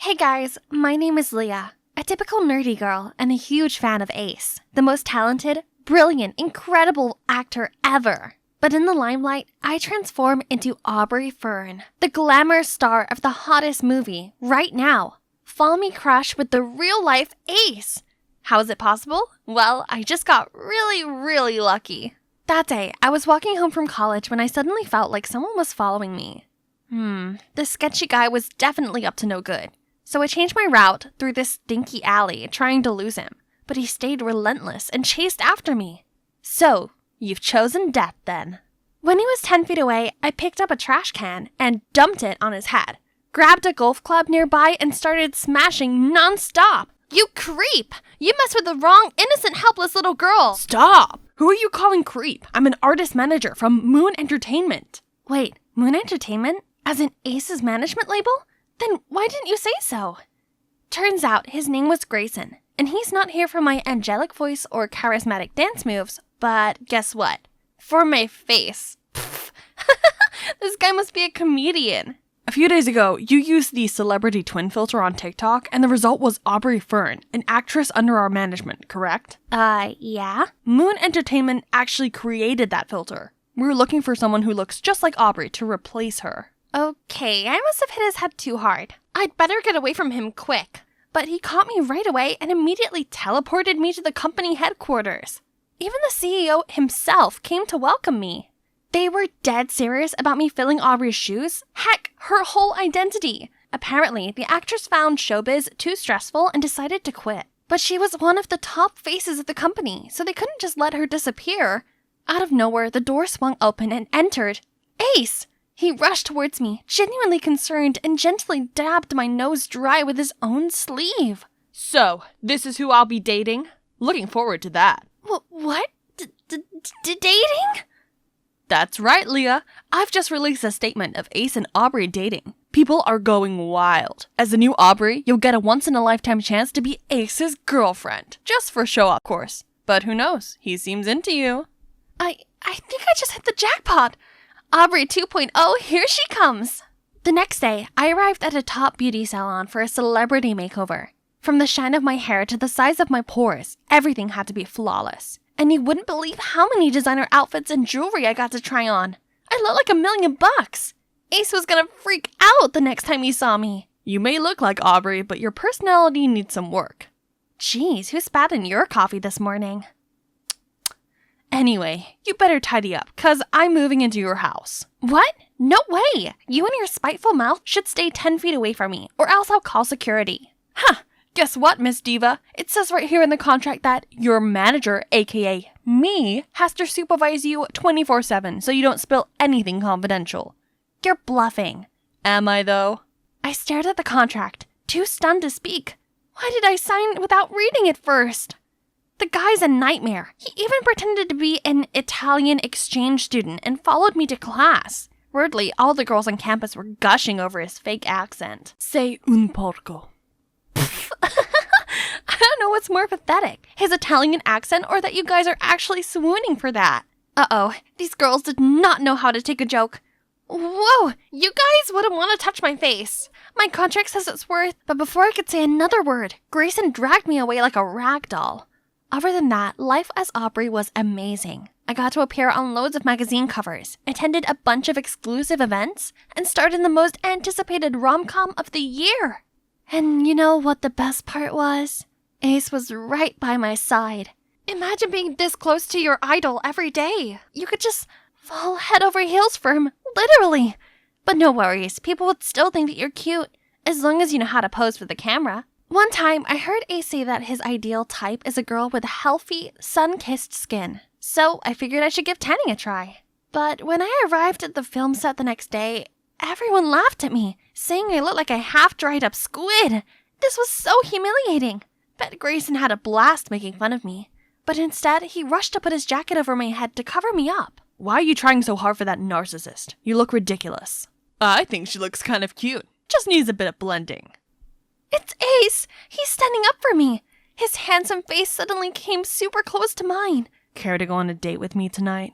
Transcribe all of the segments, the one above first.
Hey guys, my name is Leah, a typical nerdy girl and a huge fan of Ace, the most talented, brilliant, incredible actor ever. But in the limelight, I transform into Aubrey Fern, the glamour star of the hottest movie right now. Follow me crush with the real-life Ace. How is it possible? Well, I just got really lucky. That day, I was walking home from college when I suddenly felt like someone was following me. This sketchy guy was definitely up to no good. So I changed my route through this stinky alley, trying to lose him. But he stayed relentless and chased after me. So, you've chosen death then. When he was 10 feet away, I picked up a trash can and dumped it on his head. Grabbed a golf club nearby and started smashing non-stop. You creep! You messed with the wrong, innocent, helpless little girl! Stop! Who are you calling creep? I'm an artist manager from Moon Entertainment. Wait, Moon Entertainment? As in Ace's management label? Then why didn't you say so? Turns out his name was Grayson, and he's not here for my angelic voice or charismatic dance moves, but guess what? For my face. This guy must be a comedian. A few days ago, you used the celebrity twin filter on TikTok, and the result was Aubrey Fern, an actress under our management, correct? Yeah? Moon Entertainment actually created that filter. We were looking for someone who looks just like Aubrey to replace her. Okay, I must have hit his head too hard. I'd better get away from him quick. But he caught me right away and immediately teleported me to the company headquarters. Even the CEO himself came to welcome me. They were dead serious about me filling Aubrey's shoes. Heck, her whole identity. Apparently, the actress found showbiz too stressful and decided to quit. But she was one of the top faces of the company, so they couldn't just let her disappear. Out of nowhere, the door swung open and entered Ace! He rushed towards me, genuinely concerned, and gently dabbed my nose dry with his own sleeve. So, this is who I'll be dating? Looking forward to that. What? Dating? That's right, Leah. I've just released a statement of Ace and Aubrey dating. People are going wild. As the new Aubrey, you'll get a once-in-a-lifetime chance to be Ace's girlfriend. Just for show, of course. But who knows? He seems into you. I think I just hit the jackpot. Aubrey 2.0, here she comes! The next day, I arrived at a top beauty salon for a celebrity makeover. From the shine of my hair to the size of my pores, everything had to be flawless. And you wouldn't believe how many designer outfits and jewelry I got to try on. I looked like $1 million. Ace was gonna freak out the next time he saw me. You may look like Aubrey, but your personality needs some work. Jeez, who spat in your coffee this morning? Anyway, you better tidy up, cause I'm moving into your house. What? No way! You and your spiteful mouth should stay 10 feet away from me, or else I'll call security. Huh, guess what, Miss Diva? It says right here in the contract that your manager, aka me, has to supervise you 24/7 so you don't spill anything confidential. You're bluffing. Am I though? I stared at the contract, too stunned to speak. Why did I sign without reading it first? The guy's a nightmare. He even pretended to be an Italian exchange student and followed me to class. Weirdly, all the girls on campus were gushing over his fake accent. Sei un porco. I don't know what's more pathetic, his Italian accent or that you guys are actually swooning for that. Uh-oh, these girls did not know how to take a joke. Whoa, you guys wouldn't want to touch my face. My contract says it's worth, but before I could say another word, Grayson dragged me away like a rag doll. Other than that, life as Aubrey was amazing. I got to appear on loads of magazine covers, attended a bunch of exclusive events, and starred in the most anticipated rom-com of the year. And you know what the best part was? Ace was right by my side. Imagine being this close to your idol every day. You could just fall head over heels for him, literally. But no worries, people would still think that you're cute, as long as you know how to pose for the camera. One time, I heard Ace say that his ideal type is a girl with healthy, sun-kissed skin. So I figured I should give tanning a try. But when I arrived at the film set the next day, everyone laughed at me, saying I looked like a half-dried-up squid. This was so humiliating. Bet Grayson had a blast making fun of me. But instead, he rushed to put his jacket over my head to cover me up. Why are you trying so hard for that narcissist? You look ridiculous. I think she looks kind of cute. Just needs a bit of blending. It's Ace! He's standing up for me! His handsome face suddenly came super close to mine. Care to go on a date with me tonight?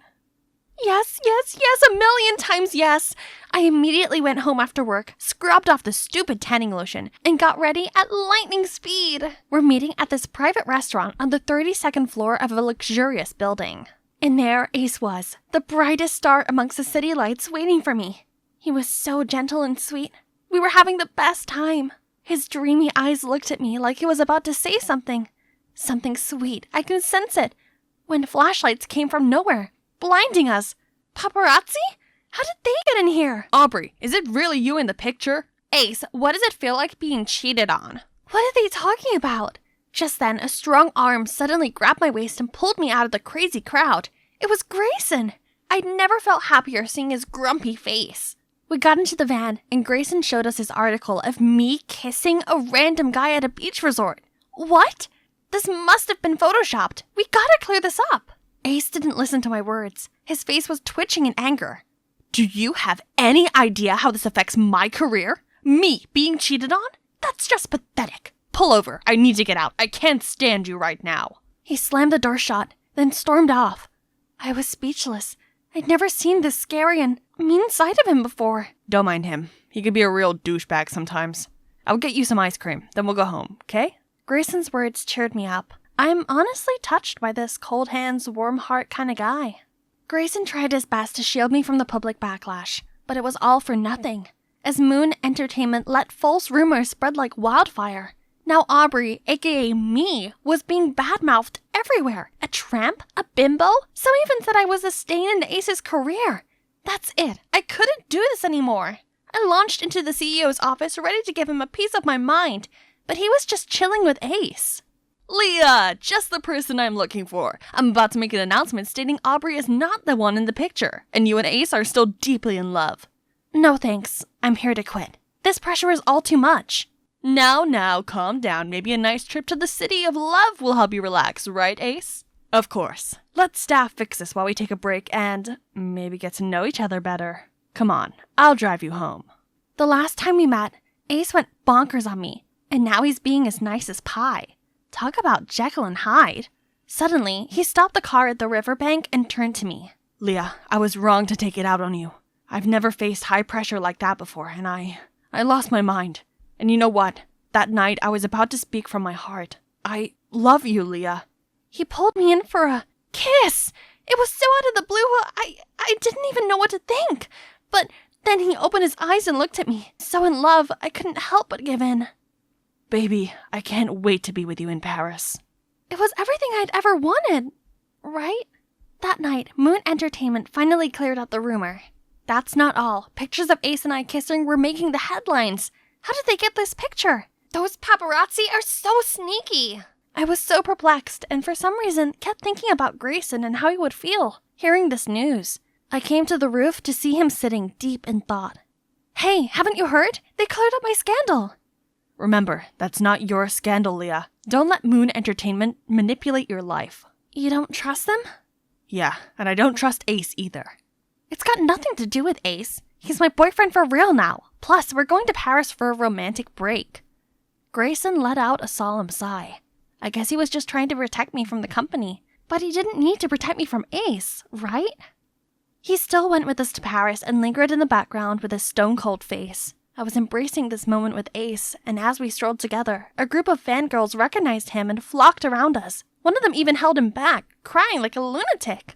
Yes, yes, yes, a million times yes. I immediately went home after work, scrubbed off the stupid tanning lotion, and got ready at lightning speed. We're meeting at this private restaurant on the 32nd floor of a luxurious building. And there Ace was, the brightest star amongst the city lights waiting for me. He was so gentle and sweet. We were having the best time. His dreamy eyes looked at me like he was about to say something. Something sweet, I can sense it. When flashlights came from nowhere, blinding us. Paparazzi? How did they get in here? Aubrey, is it really you in the picture? Ace, what does it feel like being cheated on? What are they talking about? Just then, a strong arm suddenly grabbed my waist and pulled me out of the crazy crowd. It was Grayson. I'd never felt happier seeing his grumpy face. We got into the van, and Grayson showed us his article of me kissing a random guy at a beach resort. What? This must have been photoshopped. We gotta clear this up. Ace didn't listen to my words. His face was twitching in anger. Do you have any idea how this affects my career? Me being cheated on? That's just pathetic. Pull over. I need to get out. I can't stand you right now. He slammed the door shut, then stormed off. I was speechless. I'd never seen this scary and mean side of him before. Don't mind him. He can be a real douchebag sometimes. I'll get you some ice cream, then we'll go home, okay? Grayson's words cheered me up. I'm honestly touched by this cold hands, warm heart kind of guy. Grayson tried his best to shield me from the public backlash, but it was all for nothing, as Moon Entertainment let false rumors spread like wildfire. Now Aubrey, aka me, was being badmouthed everywhere. A tramp? A bimbo? Some even said I was a stain in Ace's career. That's it. I couldn't do this anymore. I launched into the CEO's office ready to give him a piece of my mind, but he was just chilling with Ace. Leah, just the person I'm looking for. I'm about to make an announcement stating Aubrey is not the one in the picture, and you and Ace are still deeply in love. No thanks. I'm here to quit. This pressure is all too much. Now, calm down. Maybe a nice trip to the city of love will help you relax, right, Ace? Of course. Let staff fix this while we take a break and maybe get to know each other better. Come on, I'll drive you home. The last time we met, Ace went bonkers on me, and now he's being as nice as pie. Talk about Jekyll and Hyde. Suddenly, he stopped the car at the riverbank and turned to me. Leah, I was wrong to take it out on you. I've never faced high pressure like that before, and I lost my mind. And you know what? That night, I was about to speak from my heart. I love you, Leah. He pulled me in for a kiss. It was so out of the blue, I didn't even know what to think. But then he opened his eyes and looked at me. So in love, I couldn't help but give in. Baby, I can't wait to be with you in Paris. It was everything I'd ever wanted, right? That night, Moon Entertainment finally cleared up the rumor. That's not all. Pictures of Ace and I kissing were making the headlines. How did they get this picture? Those paparazzi are so sneaky. I was so perplexed and for some reason kept thinking about Grayson and how he would feel hearing this news. I came to the roof to see him sitting deep in thought. Hey, haven't you heard? They cleared up my scandal. Remember, that's not your scandal, Leah. Don't let Moon Entertainment manipulate your life. You don't trust them? Yeah, and I don't trust Ace either. It's got nothing to do with Ace. He's my boyfriend for real now. Plus, we're going to Paris for a romantic break. Grayson let out a solemn sigh. I guess he was just trying to protect me from the company. But he didn't need to protect me from Ace, right? He still went with us to Paris and lingered in the background with his stone-cold face. I was embracing this moment with Ace, and as we strolled together, a group of fangirls recognized him and flocked around us. One of them even held him back, crying like a lunatic.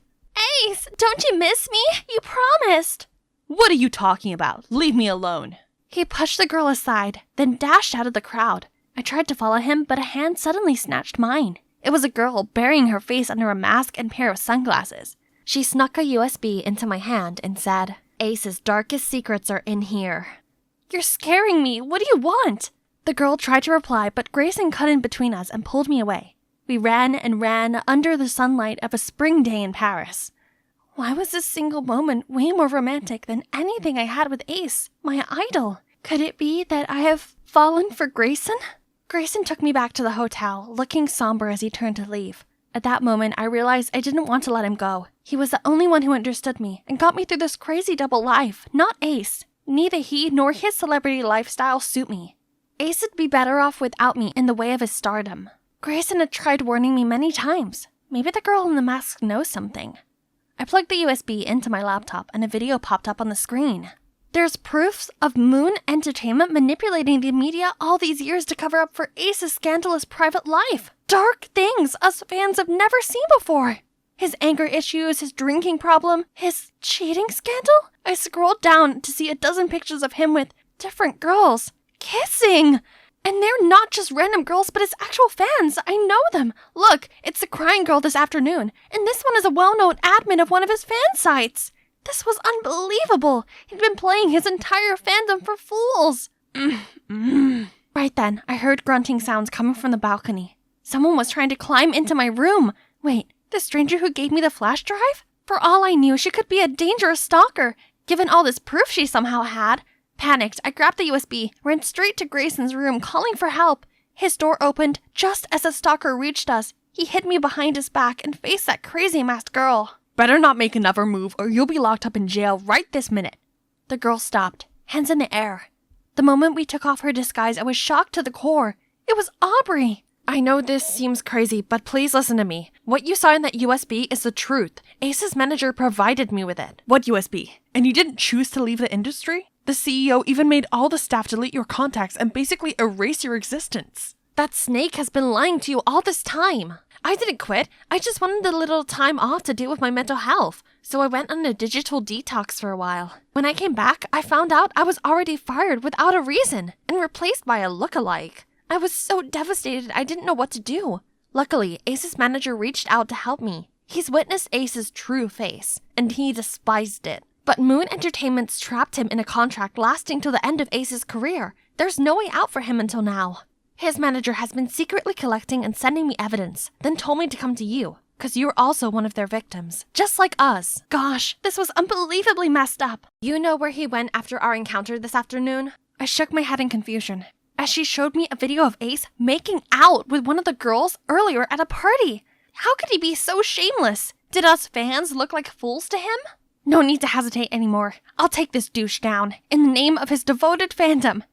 Ace, don't you miss me? You promised. What are you talking about? Leave me alone. He pushed the girl aside, then dashed out of the crowd. I tried to follow him, but a hand suddenly snatched mine. It was a girl burying her face under a mask and pair of sunglasses. She snuck a USB into my hand and said, Ace's darkest secrets are in here. You're scaring me. What do you want? The girl tried to reply, but Grayson cut in between us and pulled me away. We ran and ran under the sunlight of a spring day in Paris. Why was this single moment way more romantic than anything I had with Ace, my idol? Could it be that I have fallen for Grayson? Grayson took me back to the hotel, looking somber as he turned to leave. At that moment, I realized I didn't want to let him go. He was the only one who understood me and got me through this crazy double life, not Ace. Neither he nor his celebrity lifestyle suit me. Ace would be better off without me in the way of his stardom. Grayson had tried warning me many times. Maybe the girl in the mask knows something. I plugged the USB into my laptop and a video popped up on the screen. There's proofs of Moon Entertainment manipulating the media all these years to cover up for Ace's scandalous private life. Dark things us fans have never seen before. His anger issues, his drinking problem, his cheating scandal? I scrolled down to see a dozen pictures of him with different girls kissing. And they're not just random girls, but it's actual fans. I know them. Look, it's the crying girl this afternoon. And this one is a well-known admin of one of his fan sites. This was unbelievable. He'd been playing his entire fandom for fools. Right then, I heard grunting sounds coming from the balcony. Someone was trying to climb into my room. Wait, the stranger who gave me the flash drive? For all I knew, she could be a dangerous stalker, given all this proof she somehow had. Panicked, I grabbed the USB, ran straight to Grayson's room, calling for help. His door opened just as the stalker reached us. He hit me behind his back and faced that crazy masked girl. Better not make another move or you'll be locked up in jail right this minute. The girl stopped, hands in the air. The moment we took off her disguise, I was shocked to the core. It was Aubrey. I know this seems crazy, but please listen to me. What you saw in that USB is the truth. Ace's manager provided me with it. What USB? And you didn't choose to leave the industry? The CEO even made all the staff delete your contacts and basically erase your existence. That snake has been lying to you all this time. I didn't quit. I just wanted a little time off to deal with my mental health. So I went on a digital detox for a while. When I came back, I found out I was already fired without a reason and replaced by a lookalike. I was so devastated I didn't know what to do. Luckily, Ace's manager reached out to help me. He's witnessed Ace's true face, and he despised it. But Moon Entertainment's trapped him in a contract lasting till the end of Ace's career. There's no way out for him until now. His manager has been secretly collecting and sending me evidence, then told me to come to you, because you're also one of their victims, just like us. Gosh, this was unbelievably messed up. You know where he went after our encounter this afternoon? I shook my head in confusion, as she showed me a video of Ace making out with one of the girls earlier at a party. How could he be so shameless? Did us fans look like fools to him? No need to hesitate anymore. I'll take this douche down, in the name of his devoted fandom.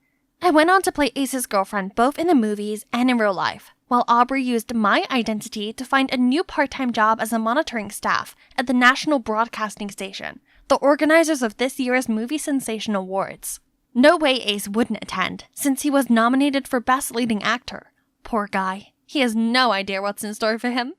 I went on to play Ace's girlfriend both in the movies and in real life, while Aubrey used my identity to find a new part-time job as a monitoring staff at the National Broadcasting Station, the organizers of this year's Movie Sensation Awards. No way Ace wouldn't attend, since he was nominated for Best Leading Actor. Poor guy. He has no idea what's in store for him.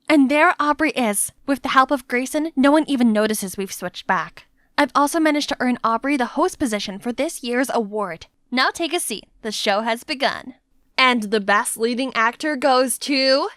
And there Aubrey is. With the help of Grayson, no one even notices we've switched back. I've also managed to earn Aubrey the host position for this year's award. Now take a seat. The show has begun. And the Best Leading Actor goes to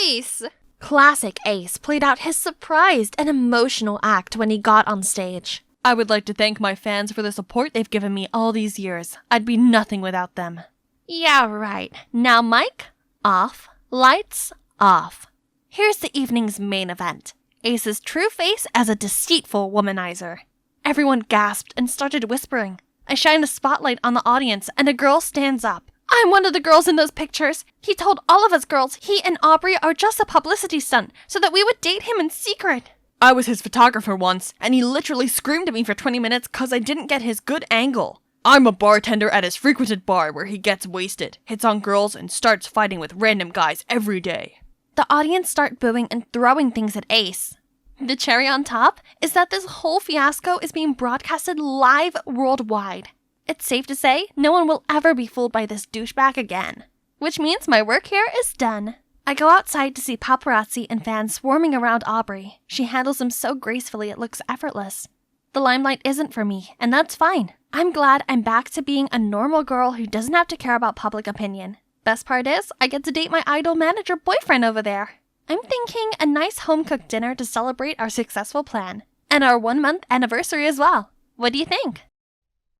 Ace! Classic Ace played out his surprised and emotional act when he got on stage. I would like to thank my fans for the support they've given me all these years. I'd be nothing without them. Yeah, right. Now mic off, lights off. Here's the evening's main event. Ace's true face as a deceitful womanizer. Everyone gasped and started whispering. I shined a spotlight on the audience and a girl stands up. I'm one of the girls in those pictures. He told all of us girls he and Aubrey are just a publicity stunt so that we would date him in secret. I was his photographer once, and he literally screamed at me for 20 minutes because I didn't get his good angle. I'm a bartender at his frequented bar where he gets wasted, hits on girls, and starts fighting with random guys every day. The audience start booing and throwing things at Ace. The cherry on top is that this whole fiasco is being broadcasted live worldwide. It's safe to say no one will ever be fooled by this douchebag again. Which means my work here is done. I go outside to see paparazzi and fans swarming around Aubrey. She handles them so gracefully it looks effortless. The limelight isn't for me, and that's fine. I'm glad I'm back to being a normal girl who doesn't have to care about public opinion. Best part is, I get to date my idol manager boyfriend over there. I'm thinking a nice home-cooked dinner to celebrate our successful plan. And our 1-month anniversary as well. What do you think?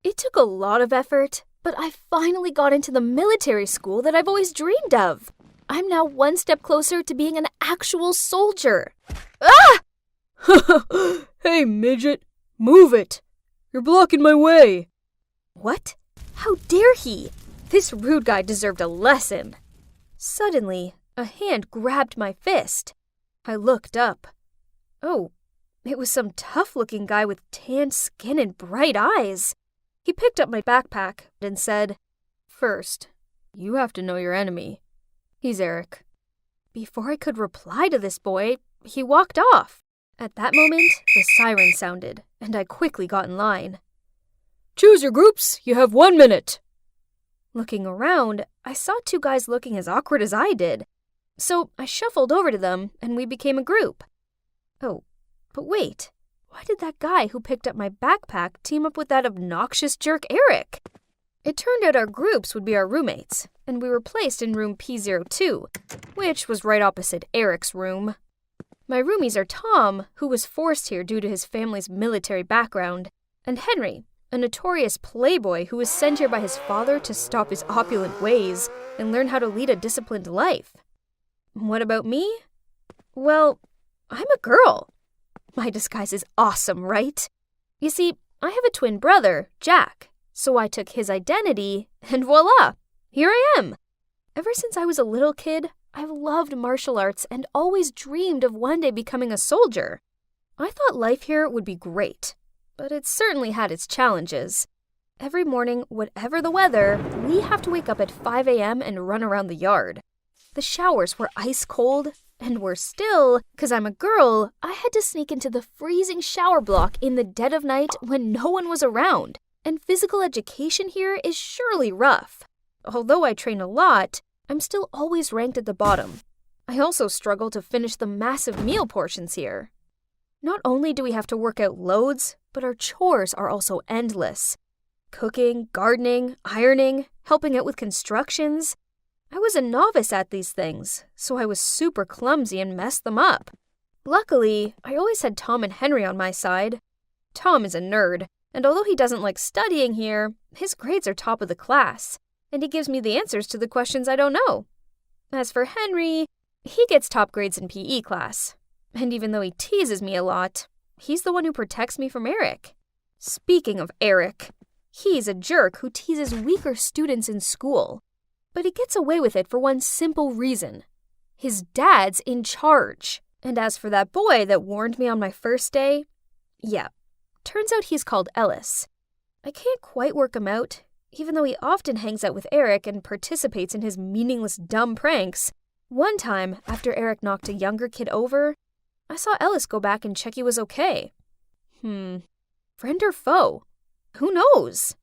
It took a lot of effort, but I finally got into the military school that I've always dreamed of. I'm now one step closer to being an actual soldier. Ah! Hey, midget, move it. You're blocking my way. What? How dare he? This rude guy deserved a lesson. Suddenly, a hand grabbed my fist. I looked up. Oh, it was some tough-looking guy with tanned skin and bright eyes. He picked up my backpack and said, First, you have to know your enemy. He's Eric. Before I could reply to this boy, he walked off. At that moment, the siren sounded, and I quickly got in line. Choose your groups. You have 1 minute. Looking around, I saw two guys looking as awkward as I did. So I shuffled over to them, and we became a group. Oh, but wait. Why did that guy who picked up my backpack team up with that obnoxious jerk Eric? It turned out our groups would be our roommates, and we were placed in room P02, which was right opposite Eric's room. My roomies are Tom, who was forced here due to his family's military background, and Henry, a notorious playboy who was sent here by his father to stop his opulent ways and learn how to lead a disciplined life. What about me? Well, I'm a girl. My disguise is awesome, right? You see, I have a twin brother, Jack, so I took his identity, and voila, here I am. Ever since I was a little kid, I've loved martial arts and always dreamed of one day becoming a soldier. I thought life here would be great, but it certainly had its challenges. Every morning, whatever the weather, we have to wake up at 5 a.m. and run around the yard. The showers were ice cold, and worse still, 'cause I'm a girl, I had to sneak into the freezing shower block in the dead of night when no one was around, and physical education here is surely rough. Although I train a lot, I'm still always ranked at the bottom. I also struggle to finish the massive meal portions here. Not only do we have to work out loads, but our chores are also endless. Cooking, gardening, ironing, helping out with constructions. I was a novice at these things, so I was super clumsy and messed them up. Luckily, I always had Tom and Henry on my side. Tom is a nerd, and although he doesn't like studying here, his grades are top of the class, and he gives me the answers to the questions I don't know. As for Henry, he gets top grades in PE class, and even though he teases me a lot, he's the one who protects me from Eric. Speaking of Eric, he's a jerk who teases weaker students in school. But he gets away with it for one simple reason. His dad's in charge. And as for that boy that warned me on my first day, yeah, turns out he's called Ellis. I can't quite work him out, even though he often hangs out with Eric and participates in his meaningless dumb pranks. One time, after Eric knocked a younger kid over, I saw Ellis go back and check he was okay. Friend or foe? Who knows?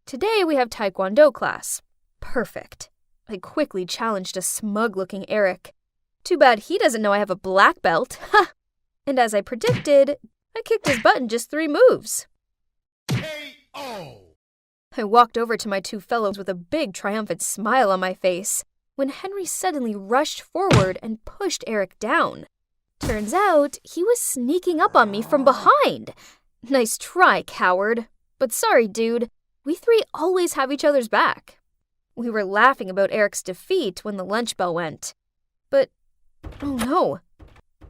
Today we have Taekwondo class. Perfect. I quickly challenged a smug-looking Eric. Too bad he doesn't know I have a black belt. Ha! And as I predicted, I kicked his butt in just 3 moves. K.O. I walked over to my two fellows with a big triumphant smile on my face when Henry suddenly rushed forward and pushed Eric down. Turns out he was sneaking up on me from behind. Nice try, coward. But sorry, dude. We 3 always have each other's back. We were laughing about Eric's defeat when the lunch bell went. But, oh no,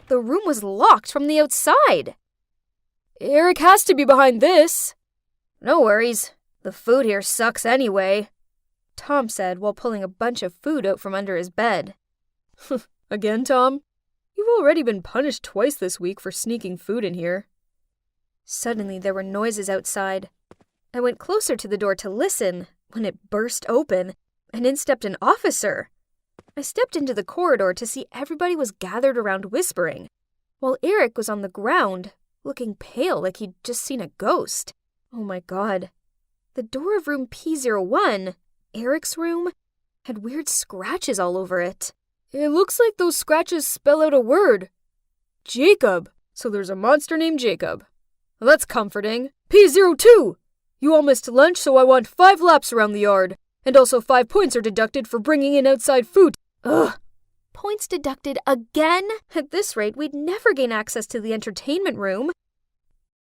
the room was locked from the outside. Eric has to be behind this. No worries, the food here sucks anyway, Tom said while pulling a bunch of food out from under his bed. Again, Tom? You've already been punished twice this week for sneaking food in here. Suddenly there were noises outside. I went closer to the door to listen when it burst open, and in stepped an officer. I stepped into the corridor to see everybody was gathered around whispering, while Eric was on the ground, looking pale like he'd just seen a ghost. Oh my god. The door of room P01, Eric's room, had weird scratches all over it. It looks like those scratches spell out a word. Jacob. So there's a monster named Jacob. That's comforting. P02! You all missed lunch, so I want 5 laps around the yard. And also 5 points are deducted for bringing in outside food. Ugh. Points deducted again? At this rate, we'd never gain access to the entertainment room.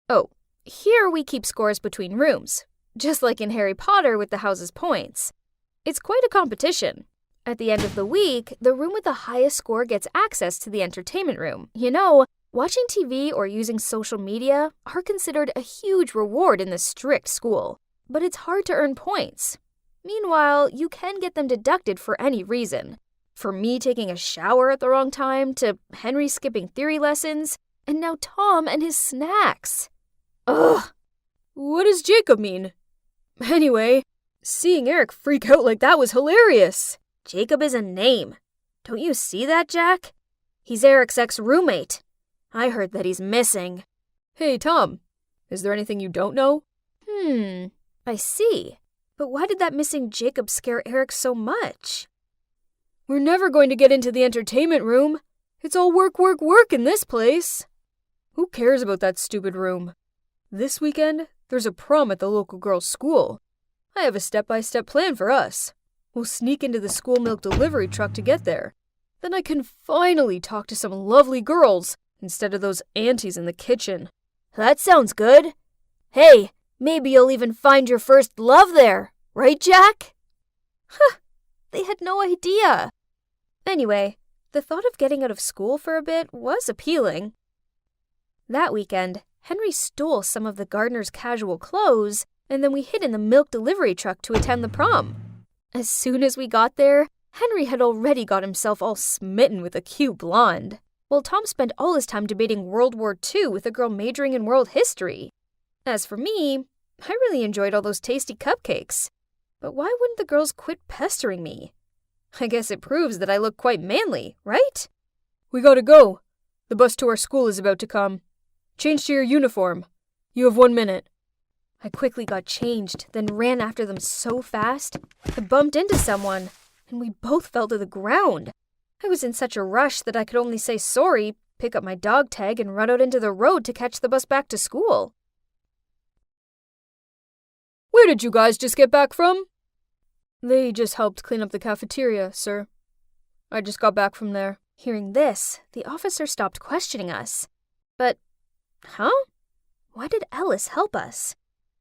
Oh, here we keep scores between rooms, just like in Harry Potter with the house's points. It's quite a competition. At the end of the week, the room with the highest score gets access to the entertainment room. You know, watching TV or using social media are considered a huge reward in this strict school, but it's hard to earn points. Meanwhile, you can get them deducted for any reason. For me taking a shower at the wrong time, to Henry skipping theory lessons, and now Tom and his snacks. Ugh! What does Jacob mean? Anyway, seeing Eric freak out like that was hilarious. Jacob is a name. Don't you see that, Jack? He's Eric's ex-roommate. I heard that he's missing. Hey, Tom, is there anything you don't know? I see. But why did that missing Jacob scare Eric so much? We're never going to get into the entertainment room. It's all work, work, work in this place. Who cares about that stupid room? This weekend, there's a prom at the local girls' school. I have a step-by-step plan for us. We'll sneak into the school milk delivery truck to get there. Then I can finally talk to some lovely girls instead of those aunties in the kitchen. That sounds good. Hey, maybe you'll even find your first love there, right, Jack? They had no idea. Anyway, the thought of getting out of school for a bit was appealing. That weekend, Henry stole some of the gardener's casual clothes, and then we hid in the milk delivery truck to attend the prom. As soon as we got there, Henry had already got himself all smitten with a cute blonde, while Tom spent all his time debating World War II with a girl majoring in world history. As for me, I really enjoyed all those tasty cupcakes. But why wouldn't the girls quit pestering me? I guess it proves that I look quite manly, right? We gotta go. The bus to our school is about to come. Change to your uniform. You have 1 minute. I quickly got changed, then ran after them so fast, I bumped into someone, and we both fell to the ground. I was in such a rush that I could only say sorry, pick up my dog tag, and run out into the road to catch the bus back to school. Where did you guys just get back from? They just helped clean up the cafeteria, sir. I just got back from there. Hearing this, the officer stopped questioning us. But, why did Ellis help us?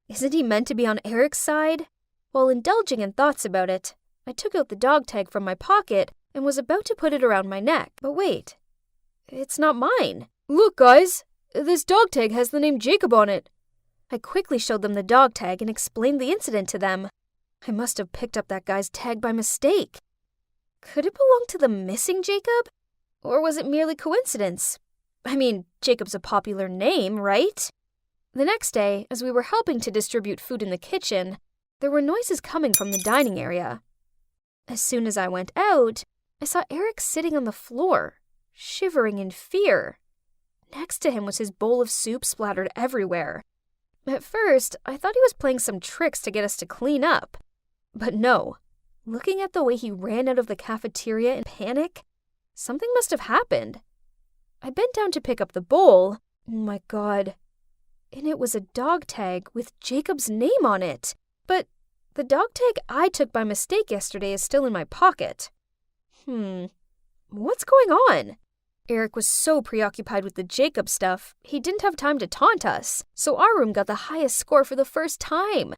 Isn't he meant to be on Eric's side? While indulging in thoughts about it, I took out the dog tag from my pocket and was about to put it around my neck. But wait, it's not mine. Look, guys, this dog tag has the name Jacob on it. I quickly showed them the dog tag and explained the incident to them. I must have picked up that guy's tag by mistake. Could it belong to the missing Jacob? Or was it merely coincidence? I mean, Jacob's a popular name, right? The next day, as we were helping to distribute food in the kitchen, there were noises coming from the dining area. As soon as I went out, I saw Eric sitting on the floor, shivering in fear. Next to him was his bowl of soup splattered everywhere. At first, I thought he was playing some tricks to get us to clean up. But no, looking at the way he ran out of the cafeteria in panic, something must have happened. I bent down to pick up the bowl. Oh my God. And it was a dog tag with Jacob's name on it. But the dog tag I took by mistake yesterday is still in my pocket. What's going on? Eric was so preoccupied with the Jacob stuff, he didn't have time to taunt us, so our room got the highest score for the first time,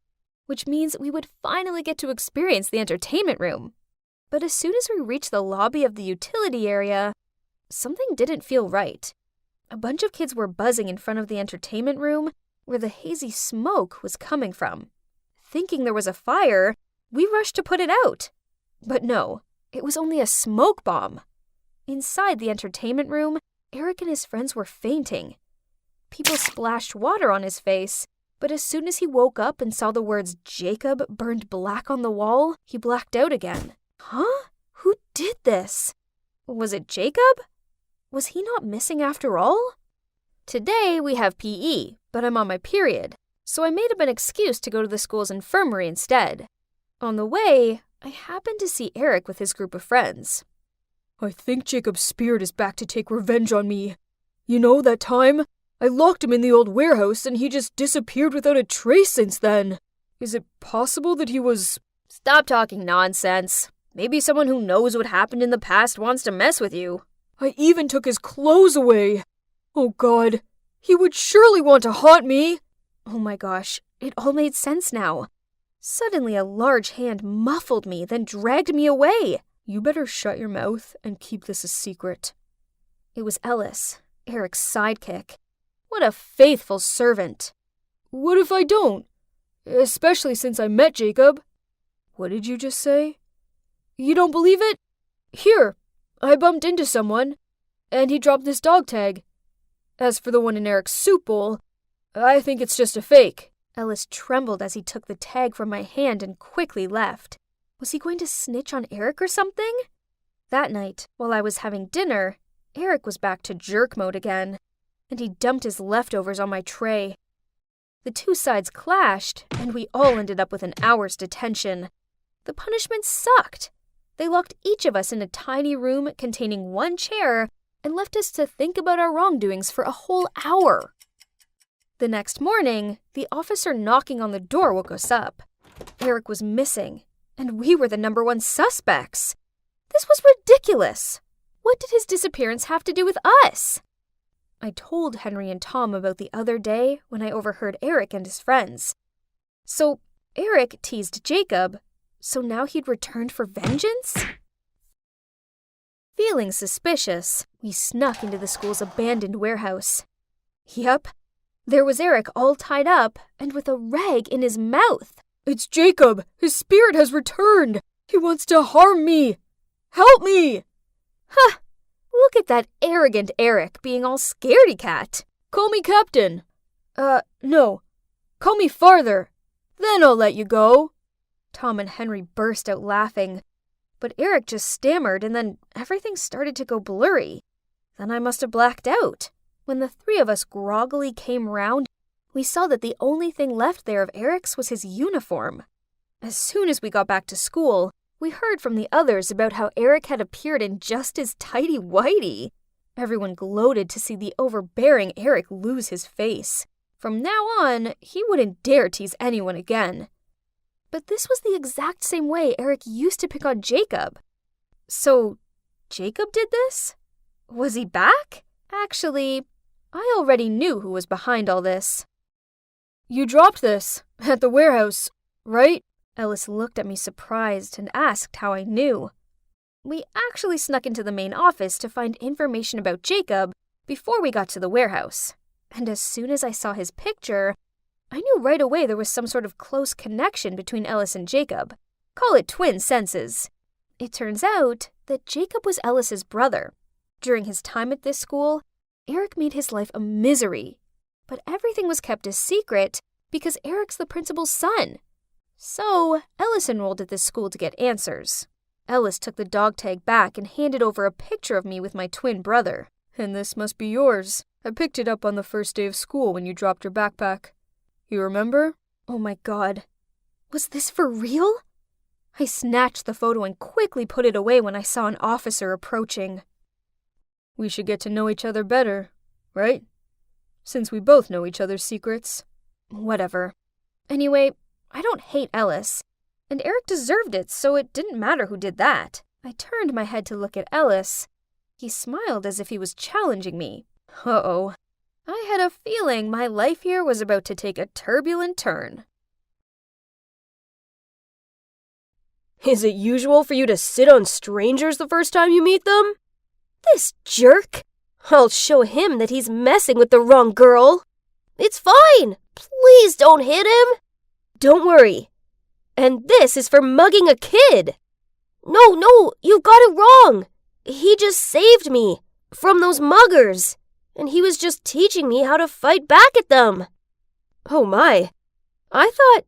which means we would finally get to experience the entertainment room. But as soon as we reached the lobby of the utility area, something didn't feel right. A bunch of kids were buzzing in front of the entertainment room where the hazy smoke was coming from. Thinking there was a fire, we rushed to put it out. But no, it was only a smoke bomb. Inside the entertainment room, Eric and his friends were fainting. People splashed water on his face, but as soon as he woke up and saw the words Jacob burned black on the wall, he blacked out again. Who did this? Was it Jacob? Was he not missing after all? Today we have PE, but I'm on my period, so I made up an excuse to go to the school's infirmary instead. On the way, I happened to see Eric with his group of friends. I think Jacob's spirit is back to take revenge on me. You know, that time? I locked him in the old warehouse and he just disappeared without a trace since then. Is it possible that he was... Stop talking nonsense. Maybe someone who knows what happened in the past wants to mess with you. I even took his clothes away. Oh God, he would surely want to haunt me. Oh my gosh, it all made sense now. Suddenly a large hand muffled me, then dragged me away. You better shut your mouth and keep this a secret. It was Ellis, Eric's sidekick. What a faithful servant. What if I don't? Especially since I met Jacob. What did you just say? You don't believe it? Here, I bumped into someone, and he dropped this dog tag. As for the one in Eric's soup bowl, I think it's just a fake. Ellis trembled as he took the tag from my hand and quickly left. Was he going to snitch on Eric or something? That night, while I was having dinner, Eric was back to jerk mode again. and he dumped his leftovers on my tray. The two sides clashed, and we all ended up with an hour's detention. The punishment sucked. They locked each of us in a tiny room containing one chair and left us to think about our wrongdoings for a whole hour. The next morning, the officer knocking on the door woke us up. Eric was missing, and we were the #1 suspects. This was ridiculous. What did his disappearance have to do with us? I told Henry and Tom about the other day when I overheard Eric and his friends. So Eric teased Jacob, so now he'd returned for vengeance? Feeling suspicious, we snuck into the school's abandoned warehouse. Yep, there was Eric all tied up and with a rag in his mouth. It's Jacob! His spirit has returned! He wants to harm me! Help me! Huh! Look at that arrogant Eric being all scaredy-cat. Call me Captain. No. Call me Farther. Then I'll let you go. Tom and Henry burst out laughing. But Eric just stammered and then everything started to go blurry. Then I must have blacked out. When the three of us groggily came round, we saw that the only thing left there of Eric's was his uniform. As soon as we got back to school, we heard from the others about how Eric had appeared in just his tighty-whitey. Everyone gloated to see the overbearing Eric lose his face. From now on, he wouldn't dare tease anyone again. But this was the exact same way Eric used to pick on Jacob. So, Jacob did this? Was he back? Actually, I already knew who was behind all this. You dropped this at the warehouse, right? Ellis looked at me surprised and asked how I knew. We actually snuck into the main office to find information about Jacob before we got to the warehouse. And as soon as I saw his picture, I knew right away there was some sort of close connection between Ellis and Jacob. Call it twin senses. It turns out that Jacob was Ellis's brother. During his time at this school, Eric made his life a misery. But everything was kept a secret because Eric's the principal's son. So, Ellis enrolled at this school to get answers. Ellis took the dog tag back and handed over a picture of me with my twin brother. And this must be yours. I picked it up on the first day of school when you dropped your backpack. You remember? Oh my God. Was this for real? I snatched the photo and quickly put it away when I saw an officer approaching. We should get to know each other better, right? Since we both know each other's secrets. Whatever. Anyway, I don't hate Ellis, and Eric deserved it, so it didn't matter who did that. I turned my head to look at Ellis. He smiled as if he was challenging me. Uh-oh. I had a feeling my life here was about to take a turbulent turn. Is it usual for you to sit on strangers the first time you meet them? This jerk! I'll show him that he's messing with the wrong girl. It's fine. Please don't hit him. Don't worry. And this is for mugging a kid. No, you got it wrong. He just saved me from those muggers, and he was just teaching me how to fight back at them. Oh my. I thought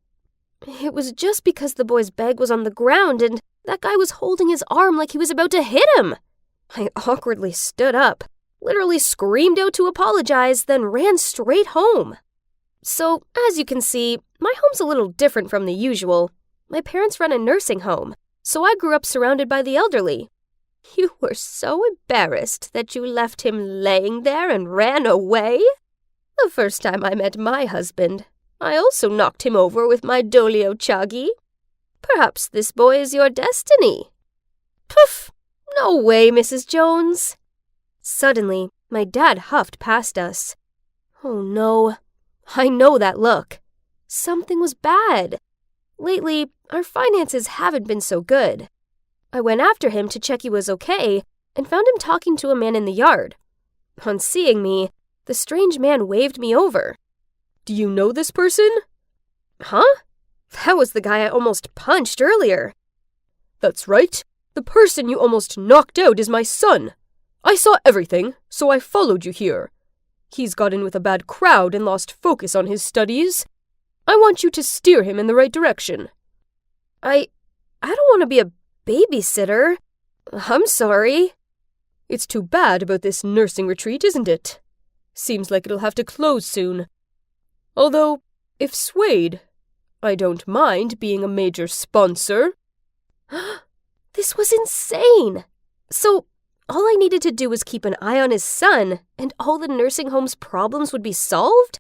it was just because the boy's bag was on the ground and that guy was holding his arm like he was about to hit him. I awkwardly stood up, literally screamed out to apologize, then ran straight home. So, as you can see, my home's a little different from the usual. My parents run a nursing home, so I grew up surrounded by the elderly. You were so embarrassed that you left him laying there and ran away? The first time I met my husband, I also knocked him over with my Dolio Chagi. Perhaps this boy is your destiny. Poof! No way, Mrs. Jones. Suddenly, my dad huffed past us. Oh no. I know that look. Something was bad. Lately, our finances haven't been so good. I went after him to check he was okay and found him talking to a man in the yard. On seeing me, the strange man waved me over. Do you know this person? Huh? That was the guy I almost punched earlier. That's right. The person you almost knocked out is my son. I saw everything, so I followed you here. He's got in with a bad crowd and lost focus on his studies. I want you to steer him in the right direction. I don't want to be a babysitter. I'm sorry. It's too bad about this nursing retreat, isn't it? Seems like it'll have to close soon. Although, if Suede, I don't mind being a major sponsor. This was insane! So, all I needed to do was keep an eye on his son, and all the nursing home's problems would be solved?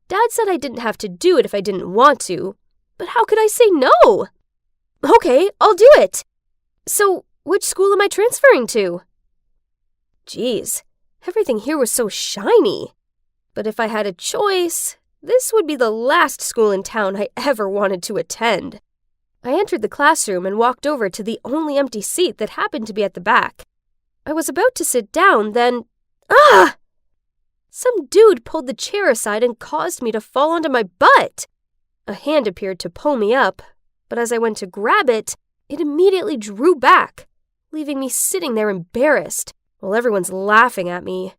Dad said I didn't have to do it if I didn't want to, but how could I say no? Okay, I'll do it! So, which school am I transferring to? Geez, everything here was so shiny. But if I had a choice, this would be the last school in town I ever wanted to attend. I entered the classroom and walked over to the only empty seat that happened to be at the back. I was about to sit down, then... Ah! Some dude pulled the chair aside and caused me to fall onto my butt. A hand appeared to pull me up, but as I went to grab it, it immediately drew back, leaving me sitting there embarrassed, while everyone's laughing at me.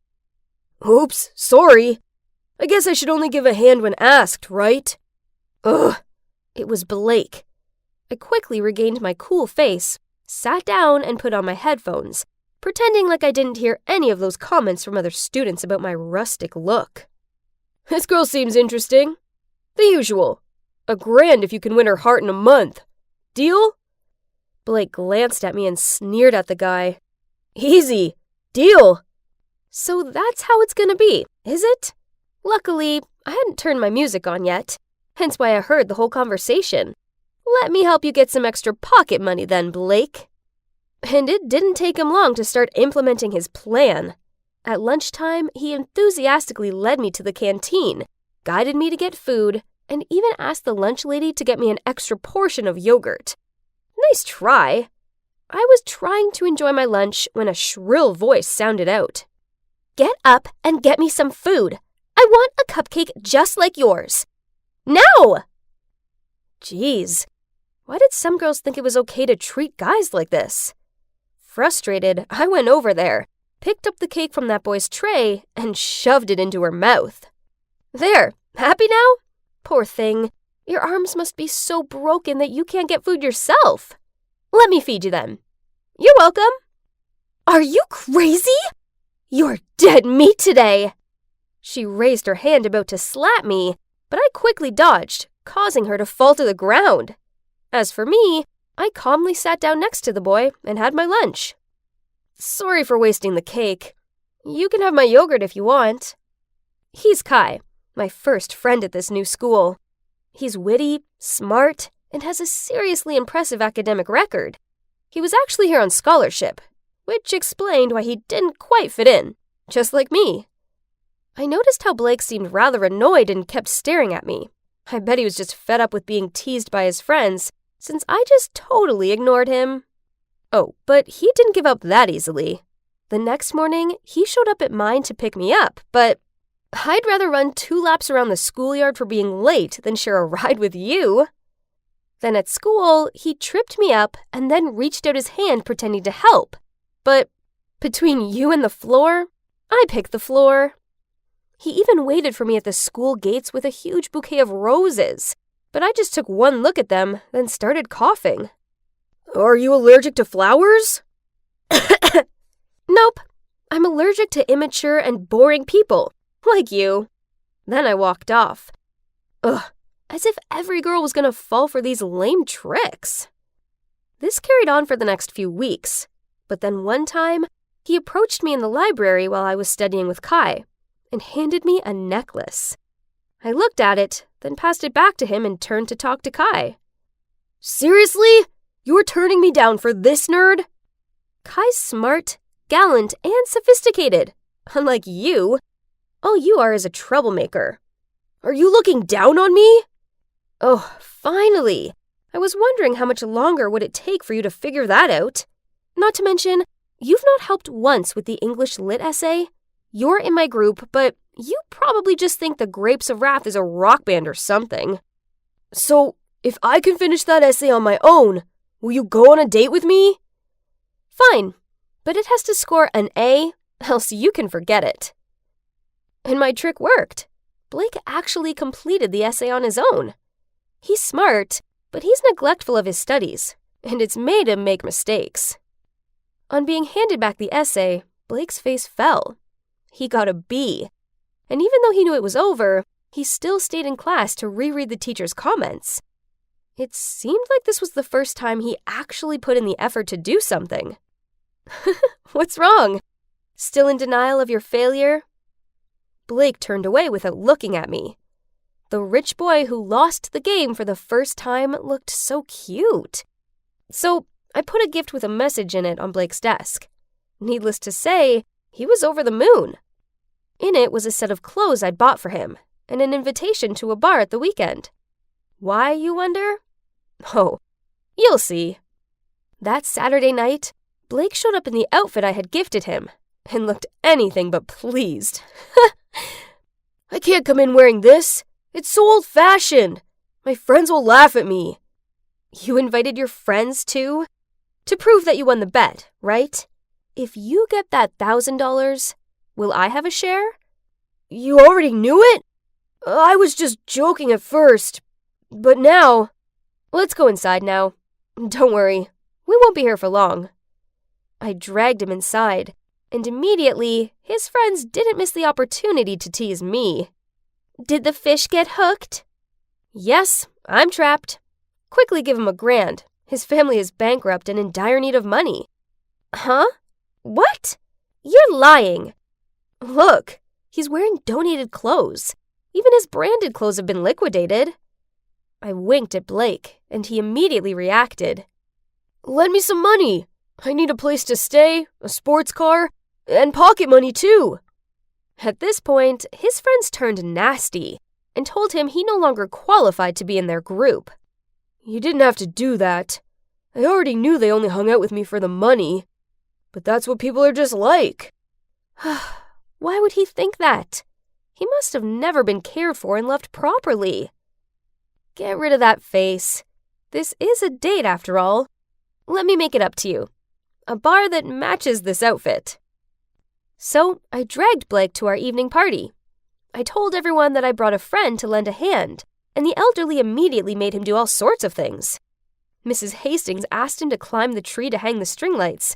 Oops, sorry. I guess I should only give a hand when asked, right? Ugh. It was Blake. I quickly regained my cool face, sat down, and put on my headphones, pretending like I didn't hear any of those comments from other students about my rustic look. This girl seems interesting. The usual. $1,000 if you can win her heart in a month. Deal? Blake glanced at me and sneered at the guy. Easy. Deal. So that's how it's gonna be, is it? Luckily, I hadn't turned my music on yet, hence why I heard the whole conversation. Let me help you get some extra pocket money then, Blake. And it didn't take him long to start implementing his plan. At lunchtime, he enthusiastically led me to the canteen, guided me to get food, and even asked the lunch lady to get me an extra portion of yogurt. Nice try. I was trying to enjoy my lunch when a shrill voice sounded out. Get up and get me some food. I want a cupcake just like yours. Now! Jeez, why did some girls think it was okay to treat guys like this? Frustrated, I went over there, picked up the cake from that boy's tray, and shoved it into her mouth. There, happy now? Poor thing, your arms must be so broken that you can't get food yourself. Let me feed you then. You're welcome. Are you crazy? You're dead meat today. She raised her hand about to slap me, but I quickly dodged, causing her to fall to the ground. As for me, I calmly sat down next to the boy and had my lunch. Sorry for wasting the cake. You can have my yogurt if you want. He's Kai, my first friend at this new school. He's witty, smart, and has a seriously impressive academic record. He was actually here on scholarship, which explained why he didn't quite fit in, just like me. I noticed how Blake seemed rather annoyed and kept staring at me. I bet he was just fed up with being teased by his friends, since I just totally ignored him. Oh, but he didn't give up that easily. The next morning, he showed up at mine to pick me up, but I'd rather run 2 laps around the schoolyard for being late than share a ride with you. Then at school, he tripped me up and then reached out his hand pretending to help. But between you and the floor, I picked the floor. He even waited for me at the school gates with a huge bouquet of roses, but I just took one look at them, then started coughing. Are you allergic to flowers? Nope. I'm allergic to immature and boring people, like you. Then I walked off. Ugh, as if every girl was gonna fall for these lame tricks. This carried on for the next few weeks, but then one time, he approached me in the library while I was studying with Kai and handed me a necklace. I looked at it, then passed it back to him and turned to talk to Kai. Seriously? You're turning me down for this nerd? Kai's smart, gallant, and sophisticated. Unlike you. All you are is a troublemaker. Are you looking down on me? Oh, finally. I was wondering how much longer would it take for you to figure that out. Not to mention, you've not helped once with the English Lit essay. You're in my group, but you probably just think the Grapes of Wrath is a rock band or something. So, if I can finish that essay on my own, will you go on a date with me? Fine, but it has to score an A, else you can forget it. And my trick worked. Blake actually completed the essay on his own. He's smart, but he's neglectful of his studies, and it's made him make mistakes. On being handed back the essay, Blake's face fell. He got a B. and even though he knew it was over, he still stayed in class to reread the teacher's comments. It seemed like this was the first time he actually put in the effort to do something. What's wrong? Still in denial of your failure? Blake turned away without looking at me. The rich boy who lost the game for the first time looked so cute. So I put a gift with a message in it on Blake's desk. Needless to say, he was over the moon. In it was a set of clothes I'd bought for him, and an invitation to a bar at the weekend. Why, you wonder? Oh, you'll see. That Saturday night, Blake showed up in the outfit I had gifted him, and looked anything but pleased. I can't come in wearing this. It's so old-fashioned. My friends will laugh at me. You invited your friends too? To prove that you won the bet, right? If you get that $1,000, will I have a share? You already knew it? I was just joking at first. But now... Let's go inside now. Don't worry, we won't be here for long. I dragged him inside, and immediately, his friends didn't miss the opportunity to tease me. Did the fish get hooked? Yes, I'm trapped. Quickly give him $1,000. His family is bankrupt and in dire need of money. Huh? What? You're lying. Look, he's wearing donated clothes. Even his branded clothes have been liquidated. I winked at Blake, and he immediately reacted. Lend me some money. I need a place to stay, a sports car, and pocket money too. At this point, his friends turned nasty and told him he no longer qualified to be in their group. You didn't have to do that. I already knew they only hung out with me for the money. But that's what people are just like. Why would he think that? He must have never been cared for and loved properly. Get rid of that face. This is a date after all. Let me make it up to you. A bar that matches this outfit. So I dragged Blake to our evening party. I told everyone that I brought a friend to lend a hand, and the elderly immediately made him do all sorts of things. Mrs. Hastings asked him to climb the tree to hang the string lights.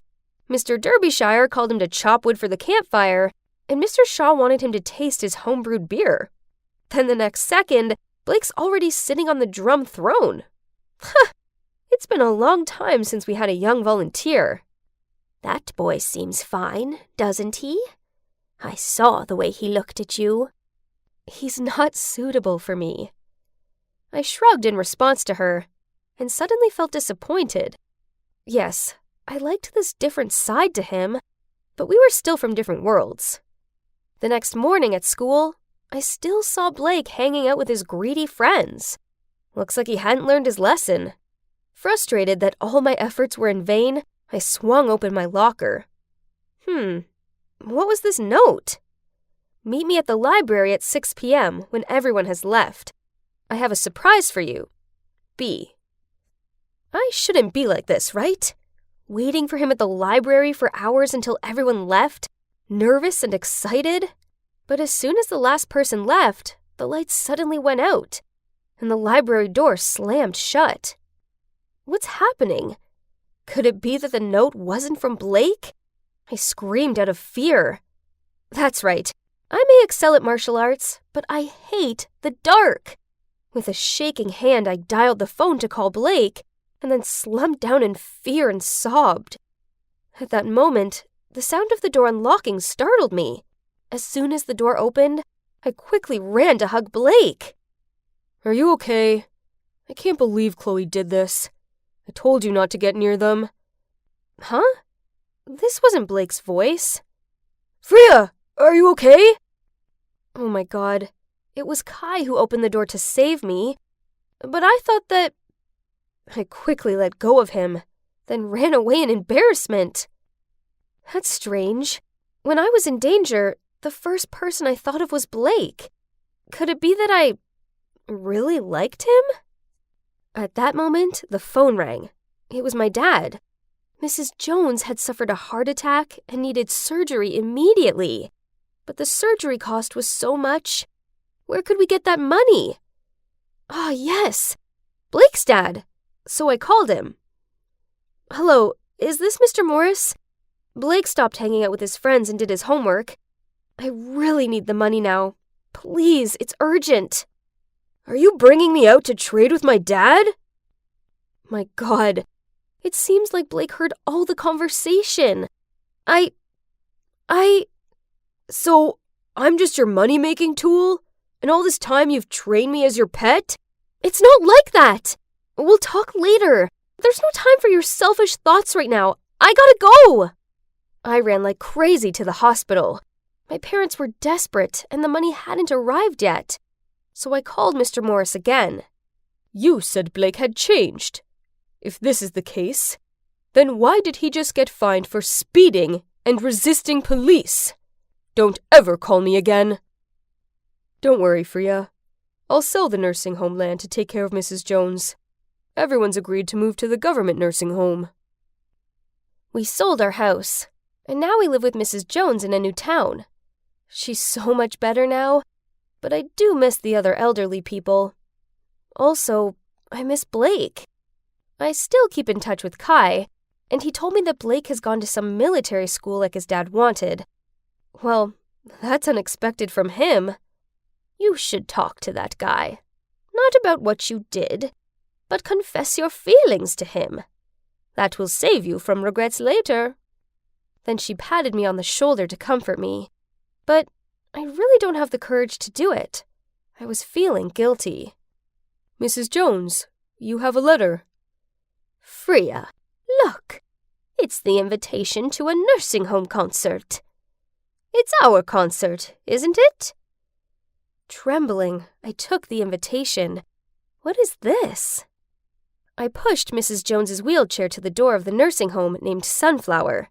Mr. Derbyshire called him to chop wood for the campfire, and Mr. Shaw wanted him to taste his homebrewed beer. Then the next second, Blake's already sitting on the drum throne. It's been a long time since we had a young volunteer. That boy seems fine, doesn't he? I saw the way he looked at you. He's not suitable for me. I shrugged in response to her, and suddenly felt disappointed. Yes, I liked this different side to him, but we were still from different worlds. The next morning at school, I still saw Blake hanging out with his greedy friends. Looks like he hadn't learned his lesson. Frustrated that all my efforts were in vain, I swung open my locker. What was this note? Meet me at the library at 6 p.m. when everyone has left. I have a surprise for you. B. I shouldn't be like this, right? Waiting for him at the library for hours until everyone left, nervous and excited. But as soon as the last person left, the lights suddenly went out, and the library door slammed shut. What's happening? Could it be that the note wasn't from Blake? I screamed out of fear. That's right. I may excel at martial arts, but I hate the dark. With a shaking hand, I dialed the phone to call Blake, and then slumped down in fear and sobbed. At that moment, the sound of the door unlocking startled me. As soon as the door opened, I quickly ran to hug Blake. Are you okay? I can't believe Chloe did this. I told you not to get near them. Huh? This wasn't Blake's voice. Freya, are you okay? Oh my god. It was Kai who opened the door to save me. But I thought that... I quickly let go of him, then ran away in embarrassment. That's strange. When I was in danger, the first person I thought of was Blake. Could it be that I really liked him? At that moment, the phone rang. It was my dad. Mrs. Jones had suffered a heart attack and needed surgery immediately. But the surgery cost was so much. Where could we get that money? Ah, yes, Blake's dad. So I called him. Hello, is this Mr. Morris? Blake stopped hanging out with his friends and did his homework. I really need the money now. Please, it's urgent. Are you bringing me out to trade with my dad? My God, it seems like Blake heard all the conversation. So, I'm just your money-making tool? And all this time you've trained me as your pet? It's not like that! We'll talk later. There's no time for your selfish thoughts right now. I gotta go! I ran like crazy to the hospital. My parents were desperate, and the money hadn't arrived yet. So I called Mr. Morris again. You said Blake had changed. If this is the case, then why did he just get fined for speeding and resisting police? Don't ever call me again. Don't worry, Freya. I'll sell the nursing home land to take care of Mrs. Jones. Everyone's agreed to move to the government nursing home. We sold our house, and now we live with Mrs. Jones in a new town. She's so much better now, but I do miss the other elderly people. Also, I miss Blake. I still keep in touch with Kai, and he told me that Blake has gone to some military school like his dad wanted. Well, that's unexpected from him. You should talk to that guy. Not about what you did, but confess your feelings to him. That will save you from regrets later. Then she patted me on the shoulder to comfort me. But I really don't have the courage to do it. I was feeling guilty. Mrs. Jones, you have a letter. Freya, look. It's the invitation to a nursing home concert. It's our concert, isn't it? Trembling, I took the invitation. What is this? I pushed Mrs. Jones's wheelchair to the door of the nursing home named Sunflower.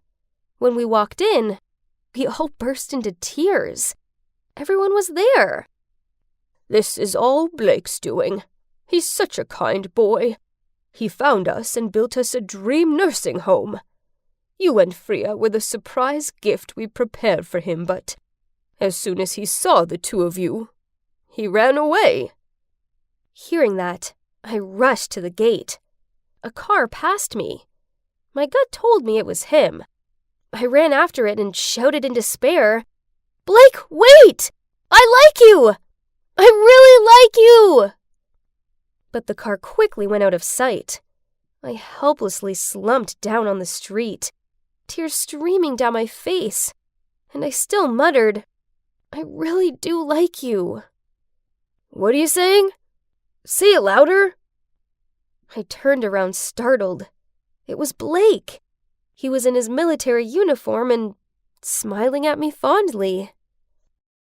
When we walked in, we all burst into tears. Everyone was there. This is all Blake's doing. He's such a kind boy. He found us and built us a dream nursing home. You and Freya were the surprise gift we prepared for him, but as soon as he saw the two of you, he ran away. Hearing that, I rushed to the gate. A car passed me. My gut told me it was him. I ran after it and shouted in despair, "Blake, wait! I like you! I really like you!" But the car quickly went out of sight. I helplessly slumped down on the street, tears streaming down my face, and I still muttered, "I really do like you." What are you saying? Say it louder. I turned around startled. It was Blake. He was in his military uniform and smiling at me fondly.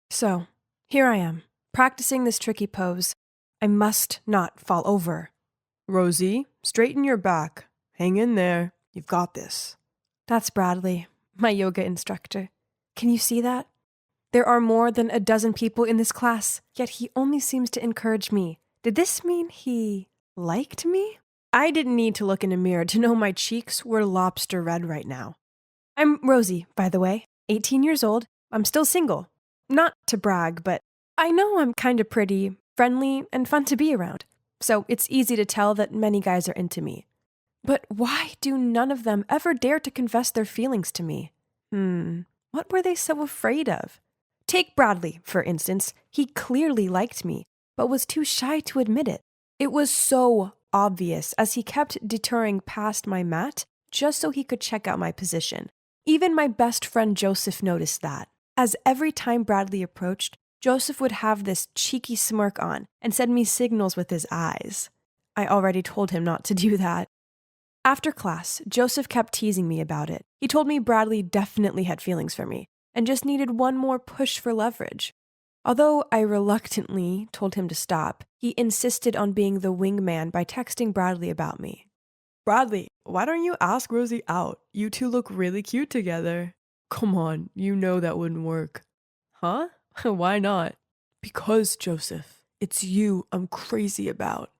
So, here I am, practicing this tricky pose. I must not fall over. Rosie, straighten your back. Hang in there. You've got this. That's Bradley, my yoga instructor. Can you see that? There are more than a dozen people in this class, yet he only seems to encourage me. Did this mean he liked me? I didn't need to look in a mirror to know my cheeks were lobster red right now. I'm Rosie, by the way, 18 years old. I'm still single. Not to brag, but I know I'm kind of pretty, friendly, and fun to be around. So it's easy to tell that many guys are into me. But why do none of them ever dare to confess their feelings to me? What were they so afraid of? Take Bradley, for instance. He clearly liked me, but was too shy to admit it. It was so obvious as he kept deterring past my mat just so he could check out my position. Even my best friend Joseph noticed that, as every time Bradley approached, Joseph would have this cheeky smirk on and send me signals with his eyes. I already told him not to do that. After class, Joseph kept teasing me about it. He told me Bradley definitely had feelings for me and just needed one more push for leverage. Although I reluctantly told him to stop, he insisted on being the wingman by texting Bradley about me. Bradley, why don't you ask Rosie out? You two look really cute together. Come on, you know that wouldn't work. Huh? Why not? Because, Joseph, it's you I'm crazy about.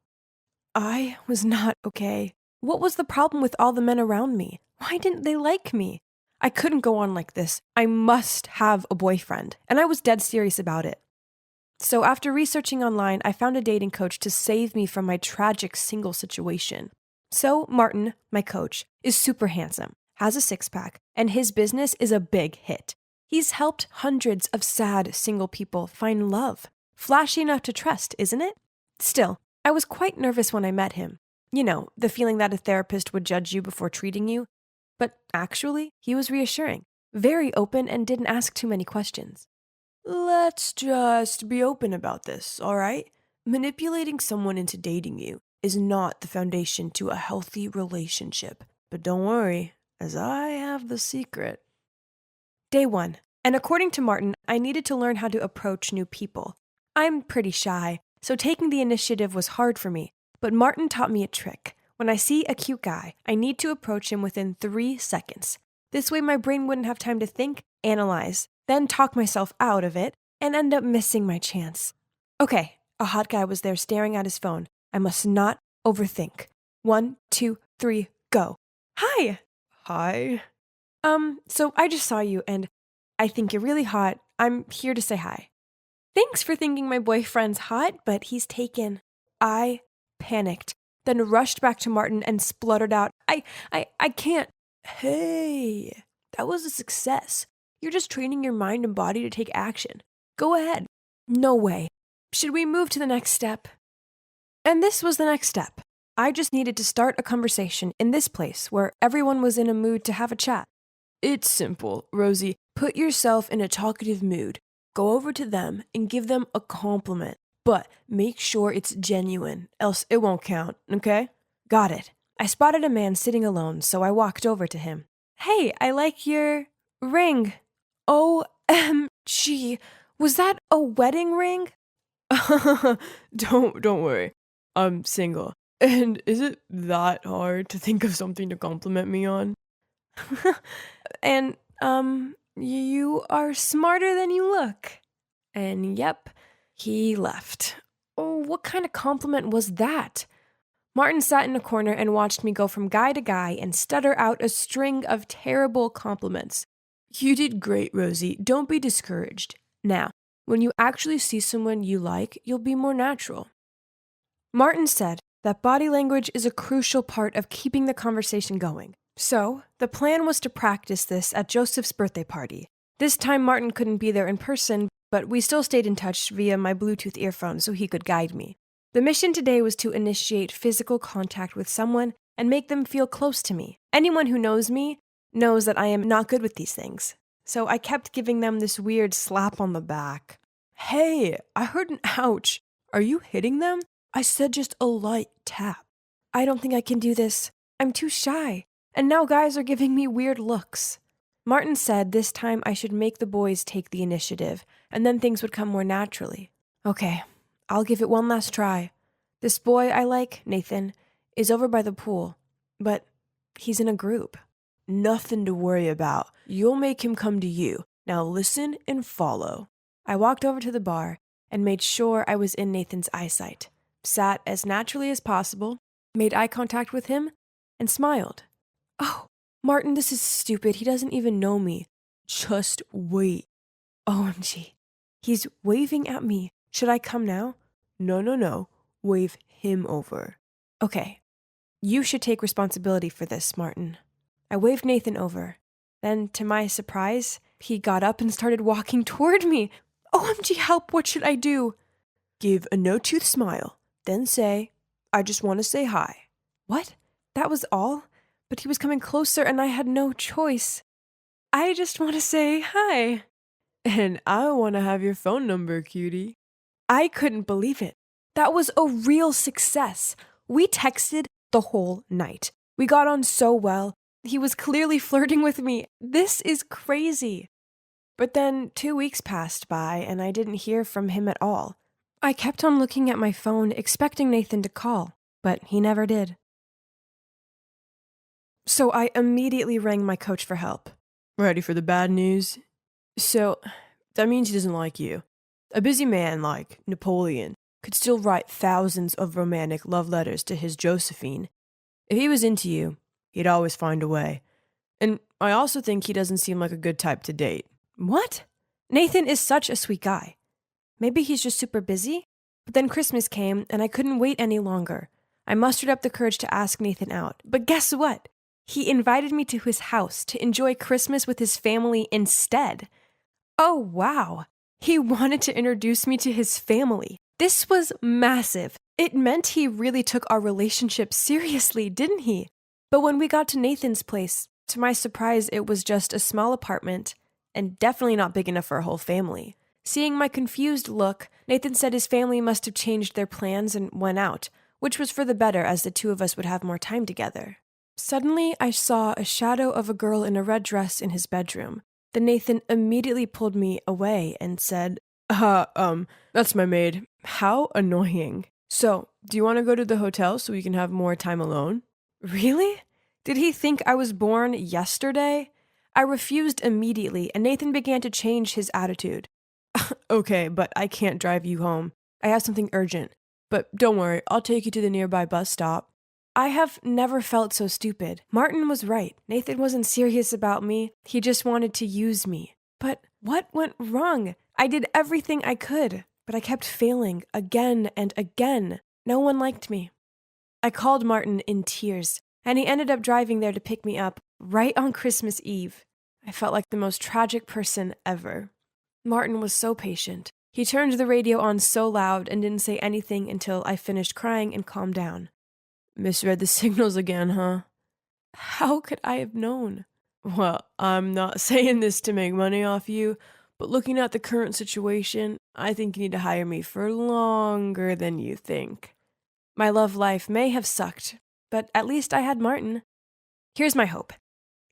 I was not okay. What was the problem with all the men around me? Why didn't they like me? I couldn't go on like this. I must have a boyfriend, and I was dead serious about it. So after researching online, I found a dating coach to save me from my tragic single situation. So Martin, my coach, is super handsome, has a six-pack, and his business is a big hit. He's helped hundreds of sad single people find love. Flashy enough to trust, isn't it? Still, I was quite nervous when I met him. You know, the feeling that a therapist would judge you before treating you. But actually, he was reassuring, very open, and didn't ask too many questions. Let's just be open about this, all right? Manipulating someone into dating you is not the foundation to a healthy relationship. But don't worry, as I have the secret. Day 1. And according to Martin, I needed to learn how to approach new people. I'm pretty shy, so taking the initiative was hard for me. But Martin taught me a trick. When I see a cute guy, I need to approach him within 3 seconds. This way my brain wouldn't have time to think, analyze, then talk myself out of it, and end up missing my chance. Okay, a hot guy was there staring at his phone. I must not overthink. 1, 2, 3, go. Hi! Hi? So I just saw you and I think you're really hot. I'm here to say hi. Thanks for thinking my boyfriend's hot, but he's taken. I panicked, then rushed back to Martin and spluttered out, I can't. Hey, that was a success. You're just training your mind and body to take action. Go ahead. No way. Should we move to the next step? And this was the next step. I just needed to start a conversation in this place where everyone was in a mood to have a chat. It's simple, Rosie. Put yourself in a talkative mood. Go over to them and give them a compliment. But make sure it's genuine, else it won't count, okay? Got it. I spotted a man sitting alone, so I walked over to him. Hey, I like your ring. OMG, was that a wedding ring? Don't worry. I'm single. And is it that hard to think of something to compliment me on? And, you are smarter than you look. And yep, he left. Oh, what kind of compliment was that? Martin sat in a corner and watched me go from guy to guy and stutter out a string of terrible compliments. You did great, Rosie. Don't be discouraged. Now, when you actually see someone you like, you'll be more natural. Martin said that body language is a crucial part of keeping the conversation going. So, the plan was to practice this at Joseph's birthday party. This time Martin couldn't be there in person, but we still stayed in touch via my Bluetooth earphone so he could guide me. The mission today was to initiate physical contact with someone and make them feel close to me. Anyone who knows me knows that I am not good with these things. So I kept giving them this weird slap on the back. Hey, I heard an ouch. Are you hitting them? I said just a light tap. I don't think I can do this. I'm too shy. And now guys are giving me weird looks. Martin said this time I should make the boys take the initiative, and then things would come more naturally. Okay, I'll give it one last try. This boy I like, Nathan, is over by the pool, but he's in a group. Nothing to worry about. You'll make him come to you. Now listen and follow. I walked over to the bar and made sure I was in Nathan's eyesight, sat as naturally as possible, made eye contact with him, and smiled. Oh, Martin, this is stupid. He doesn't even know me. Just wait. OMG. He's waving at me. Should I come now? No. Wave him over. Okay. You should take responsibility for this, Martin. I waved Nathan over. Then, to my surprise, he got up and started walking toward me. OMG, help, what should I do? Give a no-tooth smile. Then say, I just want to say hi. What? That was all? But he was coming closer and I had no choice. I just want to say hi. And I want to have your phone number, cutie. I couldn't believe it. That was a real success. We texted the whole night. We got on so well. He was clearly flirting with me. This is crazy. But then 2 weeks passed by and I didn't hear from him at all. I kept on looking at my phone, expecting Nathan to call, but he never did. So I immediately rang my coach for help. Ready for the bad news? So, that means he doesn't like you. A busy man like Napoleon could still write thousands of romantic love letters to his Josephine. If he was into you, he'd always find a way. And I also think he doesn't seem like a good type to date. What? Nathan is such a sweet guy. Maybe he's just super busy? But then Christmas came and I couldn't wait any longer. I mustered up the courage to ask Nathan out. But guess what? He invited me to his house to enjoy Christmas with his family instead. Oh, wow. He wanted to introduce me to his family. This was massive. It meant he really took our relationship seriously, didn't he? But when we got to Nathan's place, to my surprise, it was just a small apartment and definitely not big enough for a whole family. Seeing my confused look, Nathan said his family must have changed their plans and went out, which was for the better as the two of us would have more time together. Suddenly, I saw a shadow of a girl in a red dress in his bedroom. Then Nathan immediately pulled me away and said, that's my maid. How annoying. So, do you want to go to the hotel so we can have more time alone? Really? Did he think I was born yesterday? I refused immediately, and Nathan began to change his attitude. Okay, but I can't drive you home. I have something urgent. But don't worry, I'll take you to the nearby bus stop. I have never felt so stupid. Martin was right. Nathan wasn't serious about me. He just wanted to use me. But what went wrong? I did everything I could, but I kept failing again and again. No one liked me. I called Martin in tears, and he ended up driving there to pick me up right on Christmas Eve. I felt like the most tragic person ever. Martin was so patient. He turned the radio on so loud and didn't say anything until I finished crying and calmed down. Misread the signals again, huh? How could I have known? Well, I'm not saying this to make money off you, but looking at the current situation, I think you need to hire me for longer than you think. My love life may have sucked, but at least I had Martin. Here's my hope.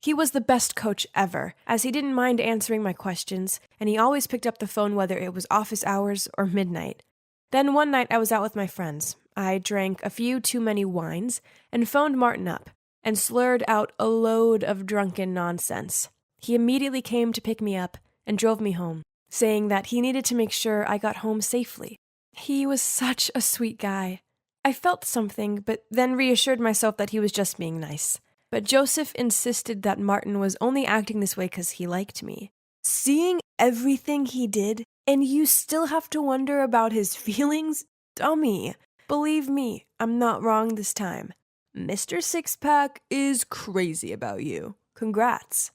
He was the best coach ever, as he didn't mind answering my questions, and he always picked up the phone whether it was office hours or midnight. Then one night I was out with my friends. I drank a few too many wines and phoned Martin up and slurred out a load of drunken nonsense. He immediately came to pick me up and drove me home, saying that he needed to make sure I got home safely. He was such a sweet guy. I felt something, but then reassured myself that he was just being nice. But Joseph insisted that Martin was only acting this way because he liked me. Seeing everything he did, and you still have to wonder about his feelings? Dummy. Believe me, I'm not wrong this time. Mr. Sixpack is crazy about you. Congrats.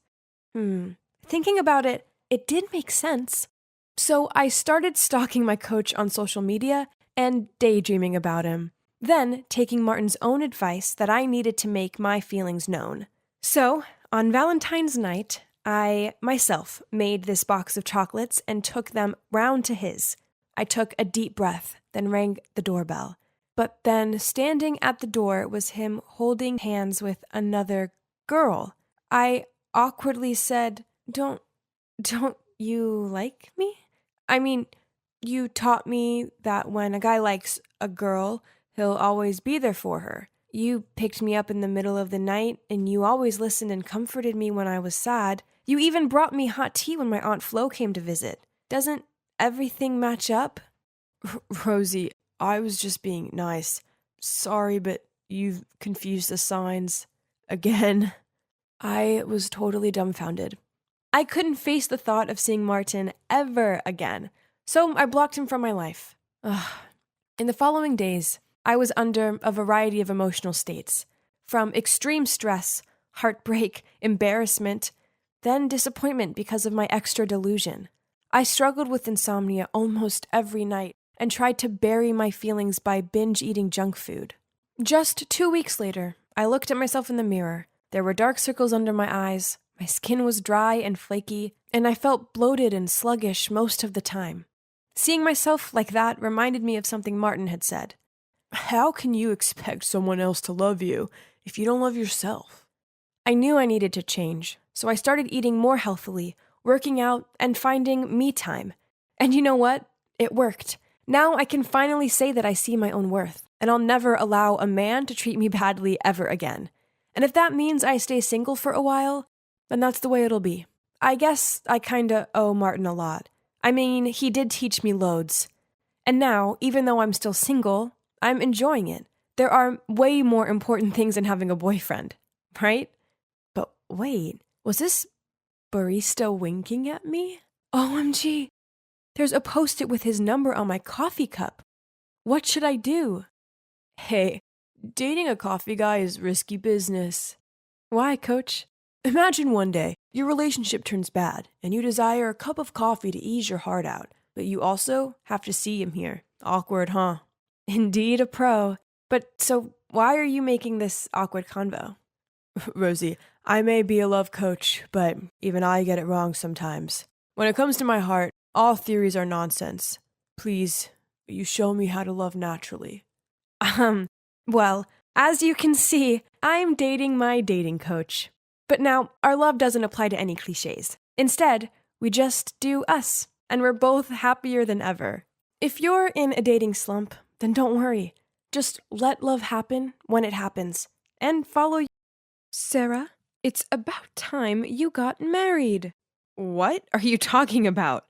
Thinking about it, it did make sense. So I started stalking my coach on social media and daydreaming about him. Then taking Martin's own advice that I needed to make my feelings known. So, on Valentine's night, I myself made this box of chocolates and took them round to his. I took a deep breath, then rang the doorbell. But then standing at the door was him holding hands with another girl. I awkwardly said, Don't you like me? I mean, you taught me that when a guy likes a girl, he'll always be there for her. You picked me up in the middle of the night, and you always listened and comforted me when I was sad. You even brought me hot tea when my Aunt Flo came to visit. Doesn't everything match up? Rosie, I was just being nice. Sorry, but you've confused the signs. Again. I was totally dumbfounded. I couldn't face the thought of seeing Martin ever again, so I blocked him from my life. In the following days, I was under a variety of emotional states, from extreme stress, heartbreak, embarrassment, then disappointment because of my extra delusion. I struggled with insomnia almost every night and tried to bury my feelings by binge-eating junk food. Just 2 weeks later, I looked at myself in the mirror. There were dark circles under my eyes, my skin was dry and flaky, and I felt bloated and sluggish most of the time. Seeing myself like that reminded me of something Martin had said. How can you expect someone else to love you if you don't love yourself? I knew I needed to change, so I started eating more healthily, working out, and finding me time. And you know what? It worked. Now I can finally say that I see my own worth, and I'll never allow a man to treat me badly ever again. And if that means I stay single for a while, then that's the way it'll be. I guess I kinda owe Martin a lot. I mean, he did teach me loads. And now, even though I'm still single, I'm enjoying it. There are way more important things than having a boyfriend, right? But wait, was this barista winking at me? OMG, there's a post-it with his number on my coffee cup. What should I do? Hey, dating a coffee guy is risky business. Why, coach? Imagine one day your relationship turns bad and you desire a cup of coffee to ease your heart out, but you also have to see him here. Awkward, huh? Indeed a pro. But so why are you making this awkward convo? Rosie, I may be a love coach, but even I get it wrong sometimes. When it comes to my heart, all theories are nonsense. Please, will you show me how to love naturally? Well, as you can see, I'm dating my dating coach. But now, our love doesn't apply to any cliches. Instead, we just do us, and we're both happier than ever. If you're in a dating slump, then don't worry. Just let love happen when it happens, and follow. Sarah, it's about time you got married. What are you talking about?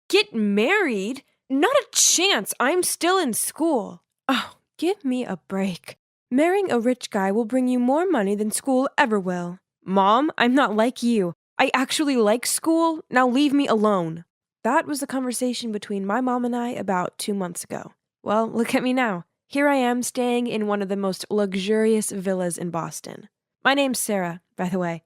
Get married? Not a chance. I'm still in school. Oh, give me a break. Marrying a rich guy will bring you more money than school ever will. Mom, I'm not like you. I actually like school. Now leave me alone. That was the conversation between my mom and I about 2 months ago. Well, look at me now. Here I am staying in one of the most luxurious villas in Boston. My name's Sarah, by the way,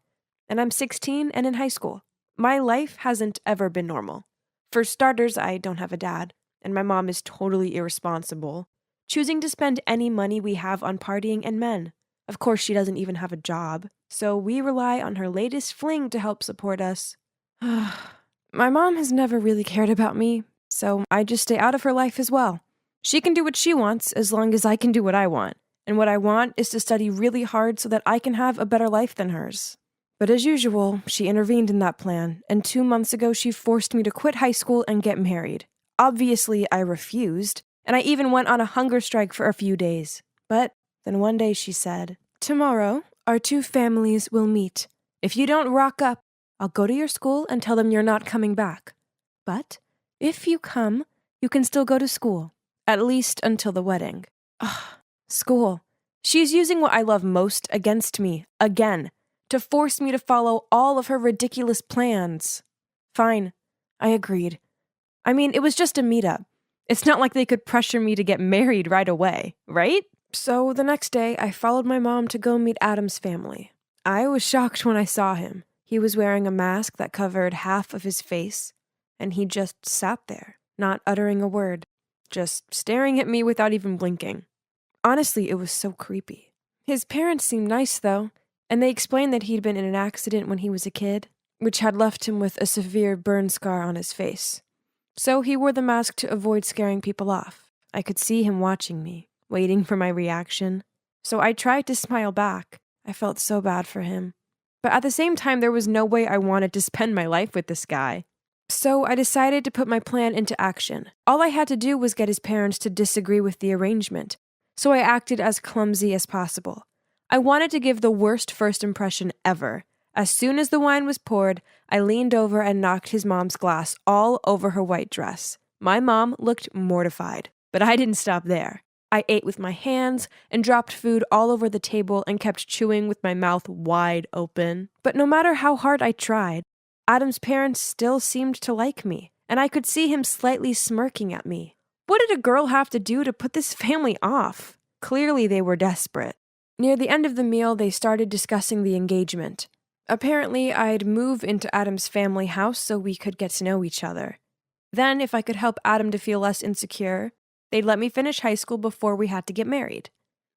and I'm 16 and in high school. My life hasn't ever been normal. For starters, I don't have a dad, and my mom is totally irresponsible, choosing to spend any money we have on partying and men. Of course, she doesn't even have a job, so we rely on her latest fling to help support us. My mom has never really cared about me, so I just stay out of her life as well. She can do what she wants as long as I can do what I want, and what I want is to study really hard so that I can have a better life than hers. But as usual, she intervened in that plan, and 2 months ago she forced me to quit high school and get married. Obviously, I refused, and I even went on a hunger strike for a few days. But then one day she said, "Tomorrow, our two families will meet. If you don't rock up, I'll go to your school and tell them you're not coming back. But if you come, you can still go to school, at least until the wedding." Ugh, school. She's using what I love most against me, again, to force me to follow all of her ridiculous plans. Fine, I agreed. I mean, it was just a meetup. It's not like they could pressure me to get married right away, right? So the next day, I followed my mom to go meet Adam's family. I was shocked when I saw him. He was wearing a mask that covered half of his face, and he just sat there, not uttering a word, just staring at me without even blinking. Honestly, it was so creepy. His parents seemed nice, though, and they explained that he'd been in an accident when he was a kid, which had left him with a severe burn scar on his face. So he wore the mask to avoid scaring people off. I could see him watching me, waiting for my reaction. So I tried to smile back. I felt so bad for him. But at the same time, there was no way I wanted to spend my life with this guy. So I decided to put my plan into action. All I had to do was get his parents to disagree with the arrangement. So I acted as clumsy as possible. I wanted to give the worst first impression ever. As soon as the wine was poured, I leaned over and knocked his mom's glass all over her white dress. My mom looked mortified, but I didn't stop there. I ate with my hands and dropped food all over the table and kept chewing with my mouth wide open. But no matter how hard I tried, Adam's parents still seemed to like me, and I could see him slightly smirking at me. What did a girl have to do to put this family off? Clearly they were desperate. Near the end of the meal, they started discussing the engagement. Apparently, I'd move into Adam's family house so we could get to know each other. Then, if I could help Adam to feel less insecure, they'd let me finish high school before we had to get married.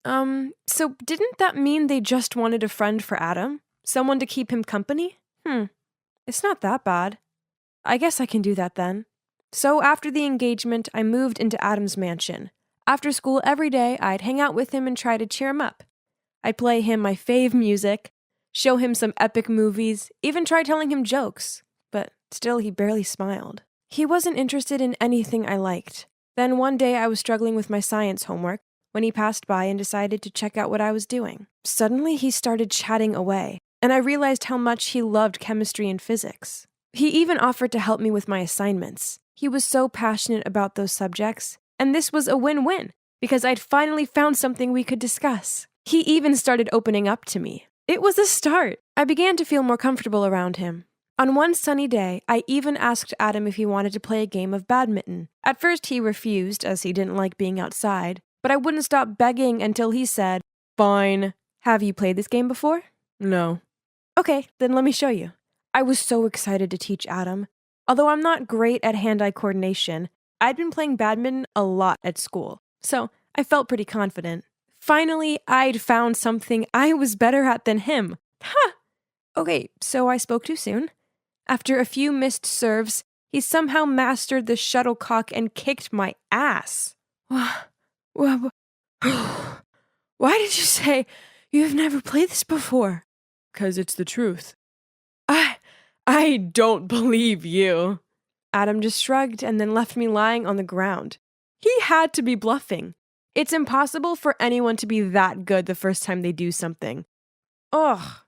So didn't that mean they just wanted a friend for Adam? Someone to keep him company? It's not that bad. I guess I can do that then. So after the engagement, I moved into Adam's mansion. After school every day, I'd hang out with him and try to cheer him up. I'd play him my fave music, show him some epic movies, even try telling him jokes. But still, he barely smiled. He wasn't interested in anything I liked. Then one day I was struggling with my science homework when he passed by and decided to check out what I was doing. Suddenly he started chatting away, and I realized how much he loved chemistry and physics. He even offered to help me with my assignments. He was so passionate about those subjects, and this was a win-win because I'd finally found something we could discuss. He even started opening up to me. It was a start. I began to feel more comfortable around him. On one sunny day, I even asked Adam if he wanted to play a game of badminton. At first he refused, as he didn't like being outside, but I wouldn't stop begging until he said, "Fine. Have you played this game before?" "No." Okay, then let me show you. I was so excited to teach Adam. Although I'm not great at hand-eye coordination, I'd been playing badminton a lot at school, so I felt pretty confident. Finally, I'd found something I was better at than him. Ha! Okay, so I spoke too soon. After a few missed serves, he somehow mastered the shuttlecock and kicked my ass. Why did you say you've never played this before? 'Cause it's the truth. I don't believe you. Adam just shrugged and then left me lying on the ground. He had to be bluffing. It's impossible for anyone to be that good the first time they do something. Ugh.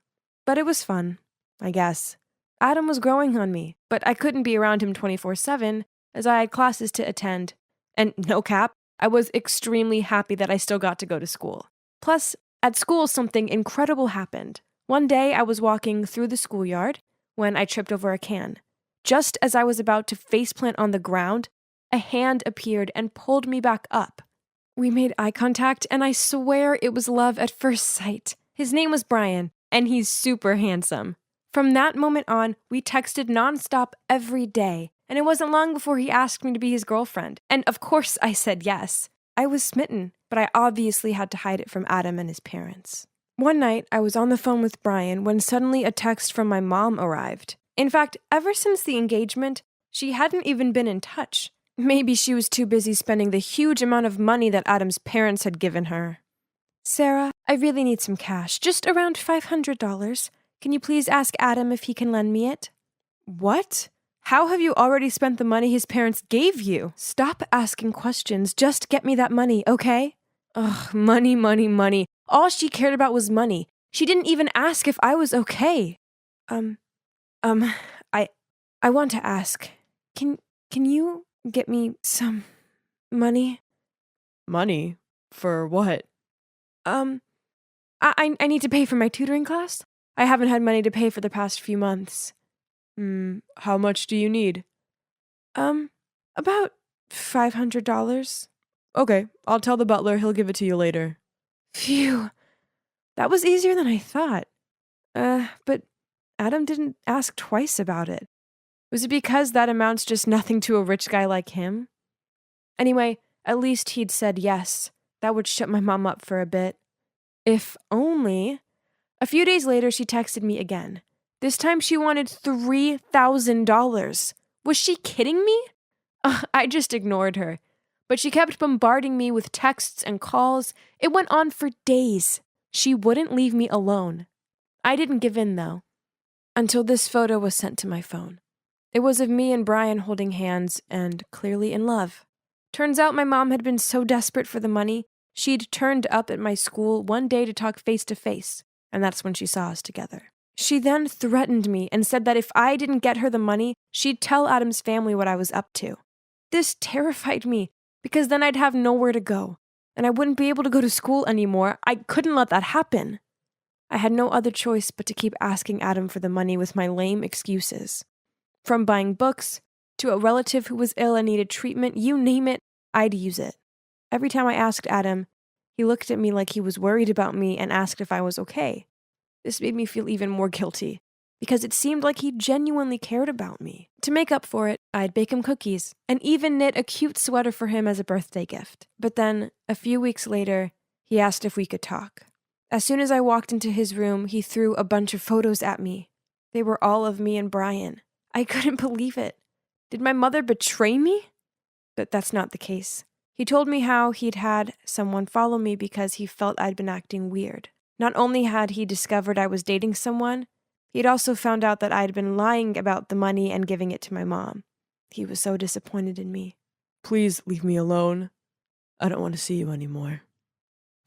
But it was fun, I guess. Adam was growing on me, but I couldn't be around him 24/7 as I had classes to attend. And no cap, I was extremely happy that I still got to go to school. Plus, at school something incredible happened. One day I was walking through the schoolyard when I tripped over a can. Just as I was about to faceplant on the ground, a hand appeared and pulled me back up. We made eye contact, and I swear it was love at first sight. His name was Brian, and he's super handsome. From that moment on, we texted nonstop every day, and it wasn't long before he asked me to be his girlfriend. And of course I said yes. I was smitten, but I obviously had to hide it from Adam and his parents. One night, I was on the phone with Brian when suddenly a text from my mom arrived. In fact, ever since the engagement, she hadn't even been in touch. Maybe she was too busy spending the huge amount of money that Adam's parents had given her. Sarah, I really need some cash, just around $500. Can you please ask Adam if he can lend me it? What? How have you already spent the money his parents gave you? Stop asking questions, just get me that money, okay? Ugh, money, money, money. All she cared about was money. She didn't even ask if I was okay. I want to ask. Can you get me some money? Money? For what? I need to pay for my tutoring class. I haven't had money to pay for the past few months. How much do you need? About $500. Okay, I'll tell the butler he'll give it to you later. Phew. That was easier than I thought. But Adam didn't ask twice about it. Was it because that amounts just nothing to a rich guy like him? Anyway, at least he'd said yes. That would shut my mom up for a bit. If only. A few days later, she texted me again. This time she wanted $3,000. Was she kidding me? I just ignored her. But she kept bombarding me with texts and calls. It went on for days. She wouldn't leave me alone. I didn't give in, though, until this photo was sent to my phone. It was of me and Brian holding hands and clearly in love. Turns out my mom had been so desperate for the money, she'd turned up at my school one day to talk face to face, and that's when she saw us together. She then threatened me and said that if I didn't get her the money, she'd tell Adam's family what I was up to. This terrified me, because then I'd have nowhere to go, and I wouldn't be able to go to school anymore. I couldn't let that happen. I had no other choice but to keep asking Adam for the money with my lame excuses. From buying books, to a relative who was ill and needed treatment, you name it, I'd use it. Every time I asked Adam, he looked at me like he was worried about me and asked if I was okay. This made me feel even more guilty, because it seemed like he genuinely cared about me. To make up for it, I'd bake him cookies, and even knit a cute sweater for him as a birthday gift. But then, a few weeks later, he asked if we could talk. As soon as I walked into his room, he threw a bunch of photos at me. They were all of me and Brian. I couldn't believe it. Did my mother betray me? But that's not the case. He told me how he'd had someone follow me because he felt I'd been acting weird. Not only had he discovered I was dating someone, he'd also found out that I'd been lying about the money and giving it to my mom. He was so disappointed in me. Please leave me alone. I don't want to see you anymore.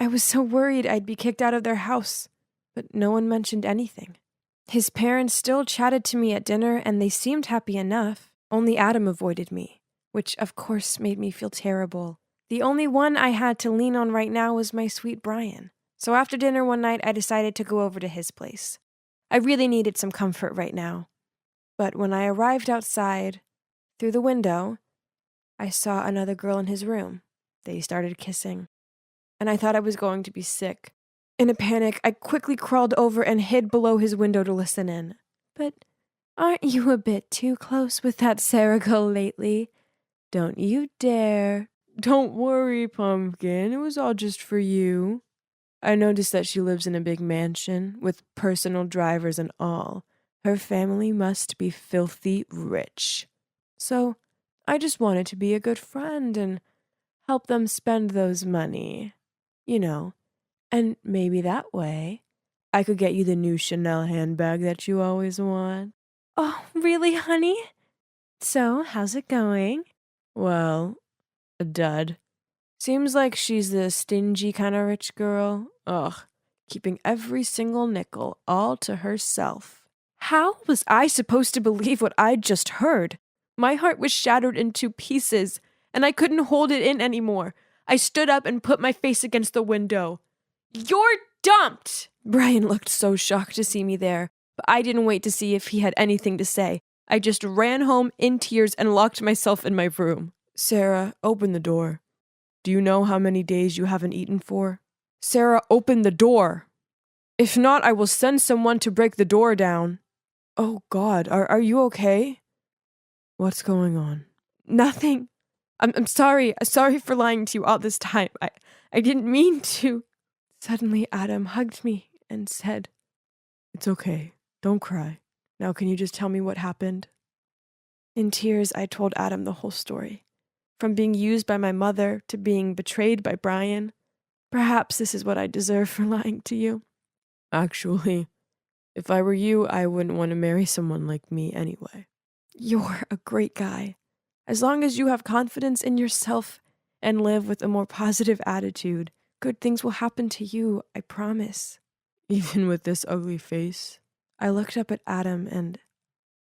I was so worried I'd be kicked out of their house, but no one mentioned anything. His parents still chatted to me at dinner, and they seemed happy enough. Only Adam avoided me, which of course made me feel terrible. The only one I had to lean on right now was my sweet Brian. So after dinner one night, I decided to go over to his place. I really needed some comfort right now. But when I arrived outside, through the window, I saw another girl in his room. They started kissing. And I thought I was going to be sick. In a panic, I quickly crawled over and hid below his window to listen in. But aren't you a bit too close with that Sarah girl lately? Don't you dare. Don't worry, Pumpkin. It was all just for you. I noticed that she lives in a big mansion with personal drivers and all. Her family must be filthy rich. So I just wanted to be a good friend and help them spend those money. You know, and maybe that way I could get you the new Chanel handbag that you always want. Oh, really, honey? So, how's it going? Well, a dud. Seems like she's the stingy kind of rich girl. Ugh, keeping every single nickel all to herself. How was I supposed to believe what I'd just heard? My heart was shattered into pieces, and I couldn't hold it in anymore. I stood up and put my face against the window. You're dumped! Brian looked so shocked to see me there, but I didn't wait to see if he had anything to say. I just ran home in tears and locked myself in my room. Sarah, open the door. Do you know how many days you haven't eaten for? Sarah, open the door. If not, I will send someone to break the door down. Oh God, are you okay? What's going on? Nothing. I'm sorry. Sorry for lying to you all this time. I didn't mean to. Suddenly, Adam hugged me and said, It's okay. Don't cry. Now, can you just tell me what happened? In tears, I told Adam the whole story. From being used by my mother to being betrayed by Brian. Perhaps this is what I deserve for lying to you. Actually, if I were you, I wouldn't want to marry someone like me anyway. You're a great guy. As long as you have confidence in yourself and live with a more positive attitude, good things will happen to you, I promise. Even with this ugly face? I looked up at Adam and,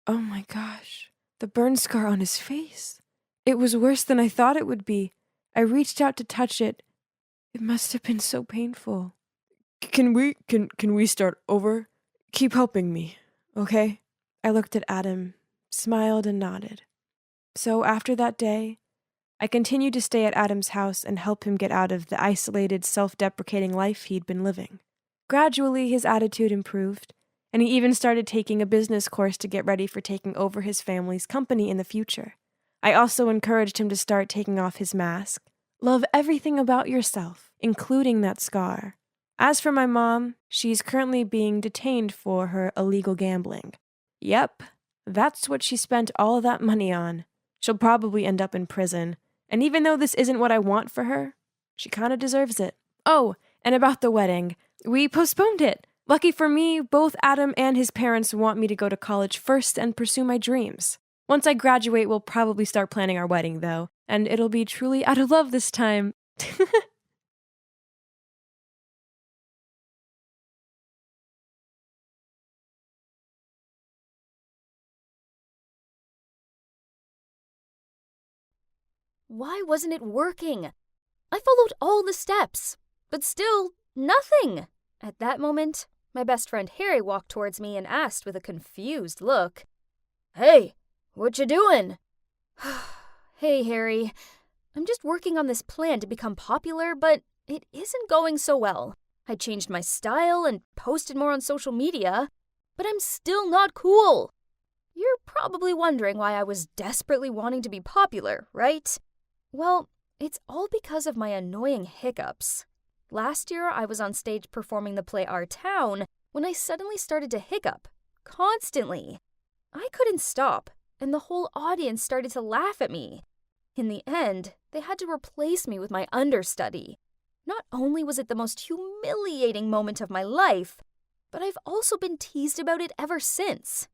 oh my gosh, the burn scar on his face. It was worse than I thought it would be. I reached out to touch it. It must have been so painful. Can we start over? Keep helping me, okay? I looked at Adam, smiled and nodded. So after that day, I continued to stay at Adam's house and help him get out of the isolated, self-deprecating life he'd been living. Gradually, his attitude improved, and he even started taking a business course to get ready for taking over his family's company in the future. I also encouraged him to start taking off his mask. Love everything about yourself, including that scar. As for my mom, she's currently being detained for her illegal gambling. Yep, that's what she spent all that money on. She'll probably end up in prison, and even though this isn't what I want for her, she kinda deserves it. Oh, and about the wedding, we postponed it. Lucky for me, both Adam and his parents want me to go to college first and pursue my dreams. Once I graduate, we'll probably start planning our wedding, though, and it'll be truly out of love this time. Why wasn't it working? I followed all the steps, but still, nothing. At that moment, my best friend Harry walked towards me and asked with a confused look, Hey, what you doing? Hey, Harry. I'm just working on this plan to become popular, but it isn't going so well. I changed my style and posted more on social media, but I'm still not cool. You're probably wondering why I was desperately wanting to be popular, right? Well, it's all because of my annoying hiccups. Last year, I was on stage performing the play Our Town when I suddenly started to hiccup, constantly. I couldn't stop, and the whole audience started to laugh at me. In the end, they had to replace me with my understudy. Not only was it the most humiliating moment of my life, but I've also been teased about it ever since.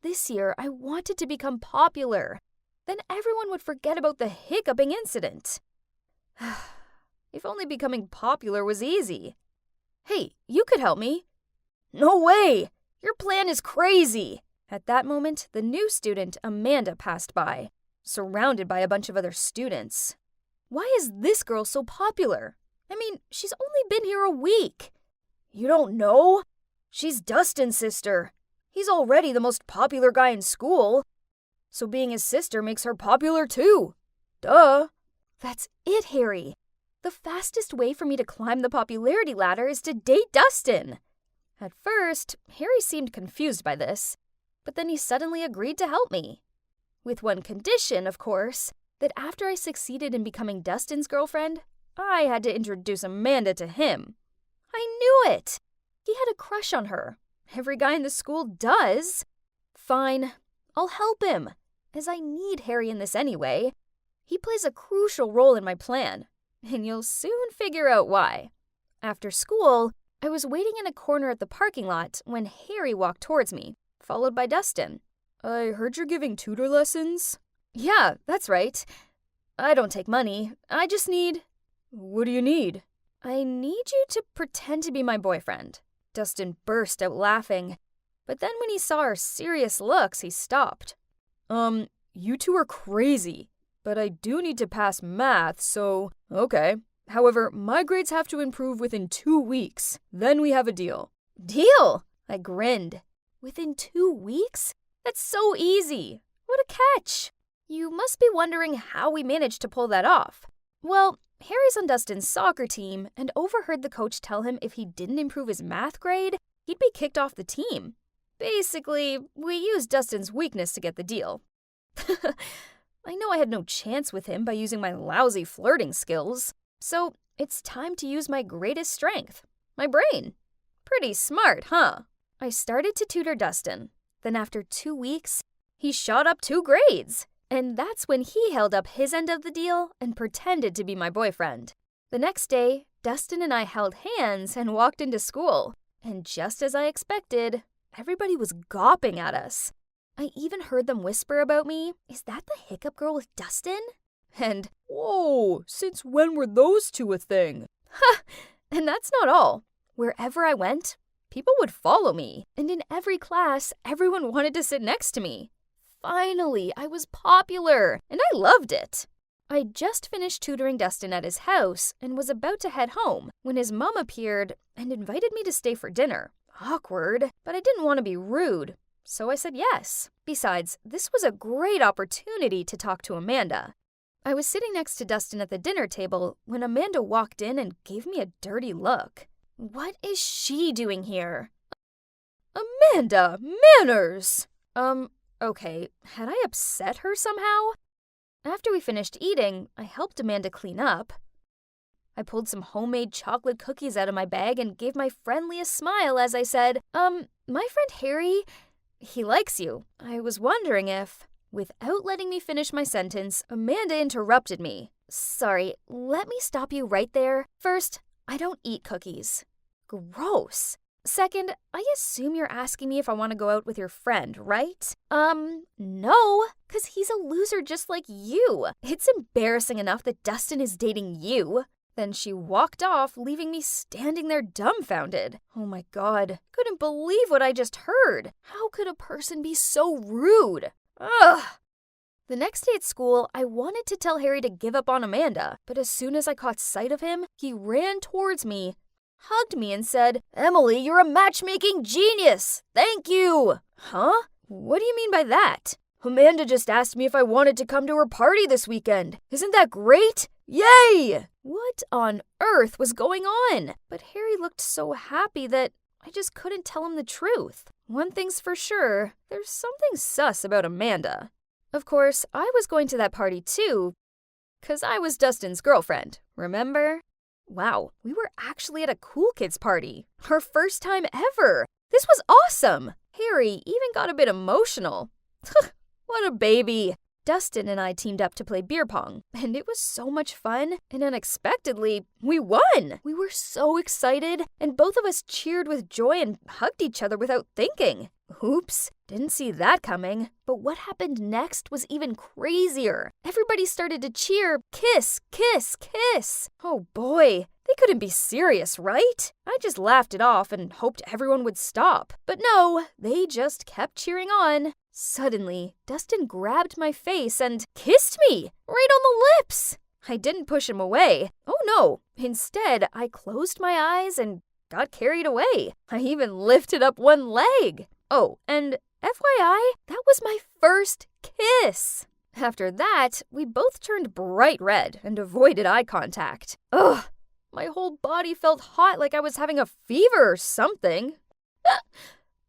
This year, I wanted to become popular. Then everyone would forget about the hiccuping incident. If only becoming popular was easy. Hey, you could help me. No way! Your plan is crazy! At that moment, the new student, Amanda, passed by, surrounded by a bunch of other students. Why is this girl so popular? I mean, she's only been here a week. You don't know? She's Dustin's sister. He's already the most popular guy in school. So being his sister makes her popular too. Duh. That's it, Harry. The fastest way for me to climb the popularity ladder is to date Dustin. At first, Harry seemed confused by this, but then he suddenly agreed to help me. With one condition, of course, that after I succeeded in becoming Dustin's girlfriend, I had to introduce Amanda to him. I knew it! He had a crush on her. Every guy in the school does. Fine, I'll help him, as I need Harry in this anyway. He plays a crucial role in my plan, and you'll soon figure out why. After school, I was waiting in a corner at the parking lot when Harry walked towards me, followed by Dustin. I heard you're giving tutor lessons. Yeah, that's right. I don't take money. I just need... What do you need? I need you to pretend to be my boyfriend. Dustin burst out laughing, but then when he saw our serious looks, he stopped. You two are crazy, but I do need to pass math, so... Okay. However, my grades have to improve within 2 weeks. Then we have a deal. Deal! I grinned. Within 2 weeks? That's so easy. What a catch. You must be wondering how we managed to pull that off. Well, Harry's on Dustin's soccer team and overheard the coach tell him if he didn't improve his math grade, he'd be kicked off the team. Basically, we used Dustin's weakness to get the deal. I know I had no chance with him by using my lousy flirting skills, so it's time to use my greatest strength, my brain. Pretty smart, huh? I started to tutor Dustin. Then after 2 weeks, he shot up 2 grades. And that's when he held up his end of the deal and pretended to be my boyfriend. The next day, Dustin and I held hands and walked into school. And just as I expected, everybody was gawping at us. I even heard them whisper about me, "Is that the hiccup girl with Dustin?" And, Whoa, since when were those two a thing? and that's not all. Wherever I went, people would follow me. And in every class, everyone wanted to sit next to me. Finally, I was popular, and I loved it. I just finished tutoring Dustin at his house and was about to head home when his mom appeared and invited me to stay for dinner. Awkward, but I didn't want to be rude, so I said yes. Besides, this was a great opportunity to talk to Amanda. I was sitting next to Dustin at the dinner table when Amanda walked in and gave me a dirty look. What is she doing here? Amanda, manners! Okay, had I upset her somehow? After we finished eating, I helped Amanda clean up. I pulled some homemade chocolate cookies out of my bag and gave my friendliest smile as I said, my friend Harry, he likes you. I was wondering if... Without letting me finish my sentence, Amanda interrupted me. Sorry, let me stop you right there. First, I don't eat cookies. Gross. Second, I assume you're asking me if I want to go out with your friend, right? No, because he's a loser just like you. It's embarrassing enough that Dustin is dating you. Then she walked off, leaving me standing there dumbfounded. Oh my god, couldn't believe what I just heard. How could a person be so rude? Ugh. The next day at school, I wanted to tell Harry to give up on Amanda, but as soon as I caught sight of him, he ran towards me, hugged me, and said, "Emily, you're a matchmaking genius! Thank you!" Huh? What do you mean by that? Amanda just asked me if I wanted to come to her party this weekend. Isn't that great? Yay! What on earth was going on? But Harry looked so happy that I just couldn't tell him the truth. One thing's for sure, there's something sus about Amanda. Of course, I was going to that party too, 'cause I was Dustin's girlfriend, remember? Wow, we were actually at a cool kids party. Our first time ever. This was awesome. Harry even got a bit emotional. What a baby. Dustin and I teamed up to play beer pong, and it was so much fun, and unexpectedly, we won! We were so excited, and both of us cheered with joy and hugged each other without thinking. Oops, didn't see that coming. But what happened next was even crazier. Everybody started to cheer, kiss, kiss, kiss. Oh boy, they couldn't be serious, right? I just laughed it off and hoped everyone would stop. But no, they just kept cheering on. Suddenly, Dustin grabbed my face and kissed me right on the lips. I didn't push him away. Oh no, instead, I closed my eyes and got carried away. I even lifted up one leg. Oh, and FYI, that was my first kiss. After that, we both turned bright red and avoided eye contact. Ugh, my whole body felt hot like I was having a fever or something.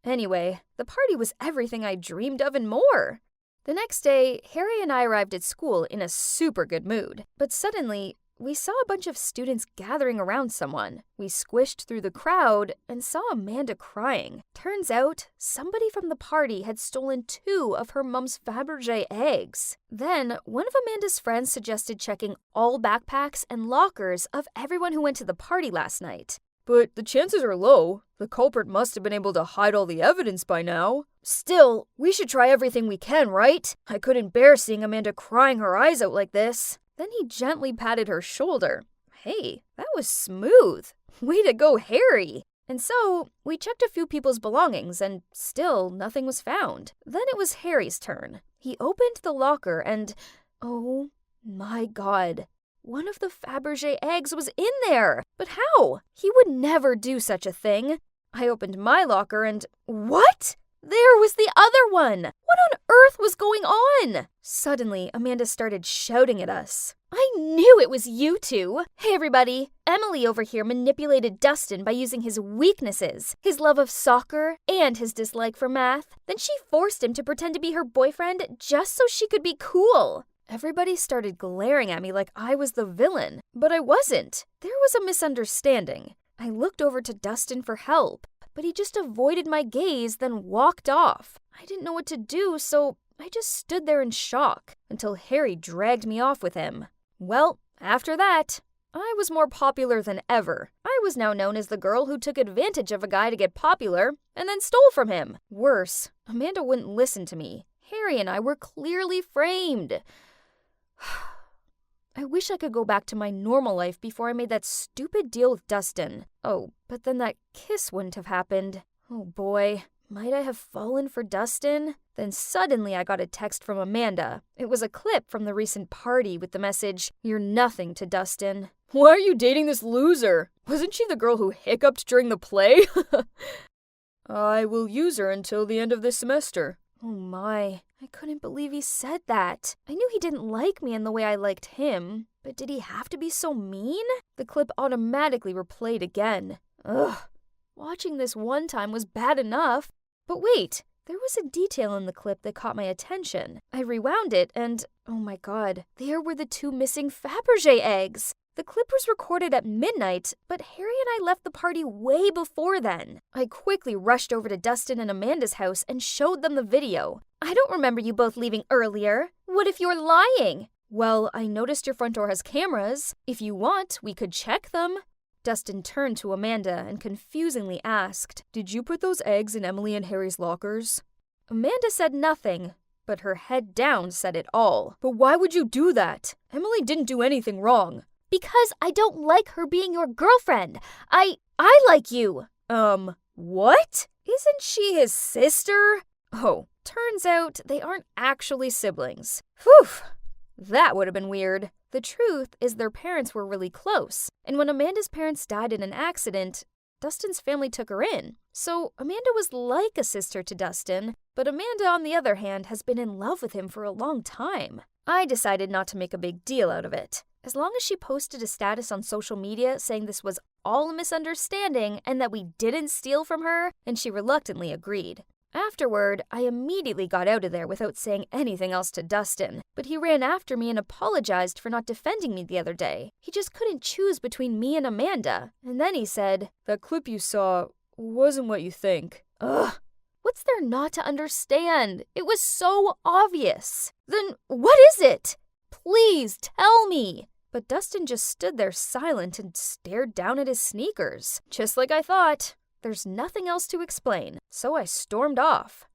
Anyway, the party was everything I dreamed of and more. The next day, Harry and I arrived at school in a super good mood, but suddenly, we saw a bunch of students gathering around someone. We squished through the crowd and saw Amanda crying. Turns out, somebody from the party had stolen 2 of her mom's Fabergé eggs. Then, one of Amanda's friends suggested checking all backpacks and lockers of everyone who went to the party last night. But the chances are low. The culprit must have been able to hide all the evidence by now. Still, we should try everything we can, right? I couldn't bear seeing Amanda crying her eyes out like this. Then he gently patted her shoulder. Hey, that was smooth. Way to go, Harry. And so, we checked a few people's belongings and still nothing was found. Then it was Harry's turn. He opened the locker and, oh my God, one of the Fabergé eggs was in there. But how? He would never do such a thing. I opened my locker and, what? There was the other one! What on earth was going on? Suddenly, Amanda started shouting at us. I knew it was you two! Hey everybody! Emily over here manipulated Dustin by using his weaknesses, his love of soccer, and his dislike for math. Then she forced him to pretend to be her boyfriend just so she could be cool. Everybody started glaring at me like I was the villain, but I wasn't. There was a misunderstanding. I looked over to Dustin for help, but he just avoided my gaze, then walked off. I didn't know what to do, so I just stood there in shock until Harry dragged me off with him. Well, after that, I was more popular than ever. I was now known as the girl who took advantage of a guy to get popular and then stole from him. Worse, Amanda wouldn't listen to me. Harry and I were clearly framed. I wish I could go back to my normal life before I made that stupid deal with Dustin. Oh, but then that kiss wouldn't have happened. Oh boy, might I have fallen for Dustin? Then suddenly I got a text from Amanda. It was a clip from the recent party with the message, "You're nothing to Dustin." Why are you dating this loser? Wasn't she the girl who hiccuped during the play? I will use her until the end of this semester. Oh my, I couldn't believe he said that. I knew he didn't like me in the way I liked him, but did he have to be so mean? The clip automatically replayed again. Ugh, watching this one time was bad enough. But wait, there was a detail in the clip that caught my attention. I rewound it and, oh my God, there were the 2 missing Fabergé eggs. The clip was recorded at midnight, but Harry and I left the party way before then. I quickly rushed over to Dustin and Amanda's house and showed them the video. I don't remember you both leaving earlier. What if you're lying? Well, I noticed your front door has cameras. If you want, we could check them. Dustin turned to Amanda and confusingly asked, Did you put those eggs in Emily and Harry's lockers? Amanda said nothing, but her head down said it all. But why would you do that? Emily didn't do anything wrong. Because I don't like her being your girlfriend. I like you. What? Isn't she his sister? Oh, turns out they aren't actually siblings. Whew, that would have been weird. The truth is their parents were really close, and when Amanda's parents died in an accident, Dustin's family took her in. So Amanda was like a sister to Dustin, but Amanda, on the other hand, has been in love with him for a long time. I decided not to make a big deal out of it. As long as she posted a status on social media saying this was all a misunderstanding and that we didn't steal from her, and she reluctantly agreed. Afterward, I immediately got out of there without saying anything else to Dustin, but he ran after me and apologized for not defending me the other day. He just couldn't choose between me and Amanda, and then he said, That clip you saw wasn't what you think. Ugh, what's there not to understand? It was so obvious. Then what is it? Please tell me. But Dustin just stood there silent and stared down at his sneakers. Just like I thought. There's nothing else to explain, so I stormed off.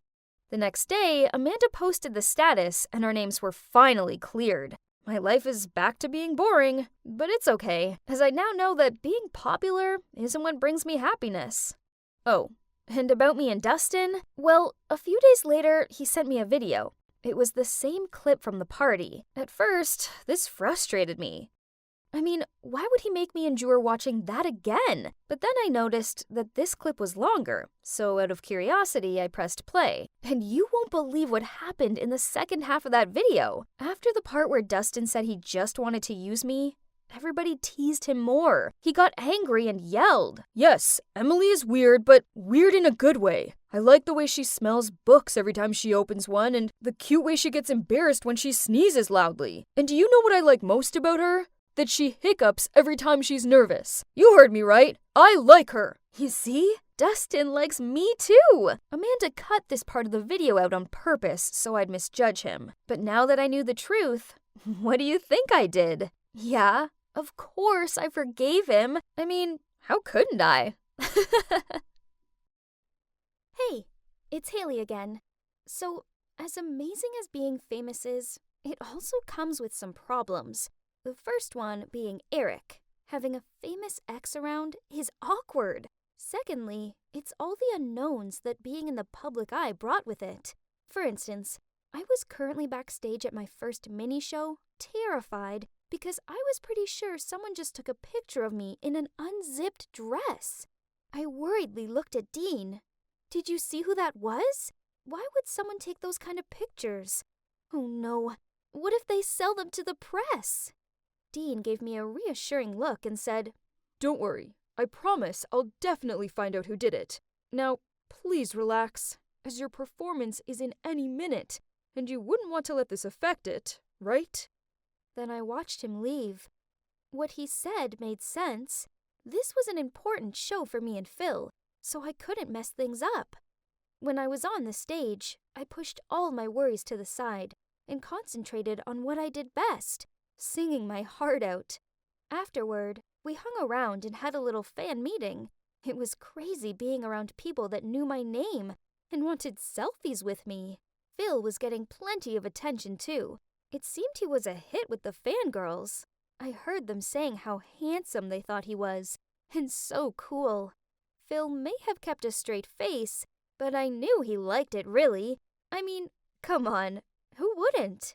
The next day, Amanda posted the status and our names were finally cleared. My life is back to being boring, but it's okay, as I now know that being popular isn't what brings me happiness. Oh, and about me and Dustin? Well, a few days later, he sent me a video. It was the same clip from the party. At first, this frustrated me. I mean, why would he make me endure watching that again? But then I noticed that this clip was longer, so out of curiosity, I pressed play. And you won't believe what happened in the second half of that video. After the part where Dustin said he just wanted to use me, everybody teased him more. He got angry and yelled. Yes, Emily is weird, but weird in a good way. I like the way she smells books every time she opens one, and the cute way she gets embarrassed when she sneezes loudly. And do you know what I like most about her? That she hiccups every time she's nervous. You heard me right. I like her. You see? Dustin likes me too. Amanda cut this part of the video out on purpose so I'd misjudge him. But now that I knew the truth, what do you think I did? Yeah, of course I forgave him. I mean, how couldn't I? Hey, it's Haley again. So, as amazing as being famous is, it also comes with some problems. The first one being Eric. Having a famous ex around is awkward. Secondly, it's all the unknowns that being in the public eye brought with it. For instance, I was currently backstage at my first mini show, terrified, because I was pretty sure someone just took a picture of me in an unzipped dress. I worriedly looked at Dean. Did you see who that was? Why would someone take those kind of pictures? Oh no, what if they sell them to the press? Dean gave me a reassuring look and said, Don't worry. I promise I'll definitely find out who did it. Now, please relax, as your performance is in any minute, and you wouldn't want to let this affect it, right? Then I watched him leave. What he said made sense. This was an important show for me and Phil, so I couldn't mess things up. When I was on the stage, I pushed all my worries to the side and concentrated on what I did best, singing my heart out. Afterward, we hung around and had a little fan meeting. It was crazy being around people that knew my name and wanted selfies with me. Phil was getting plenty of attention too. It seemed he was a hit with the fangirls. I heard them saying how handsome they thought he was, and so cool. Phil may have kept a straight face, but I knew he liked it really. I mean, come on, who wouldn't?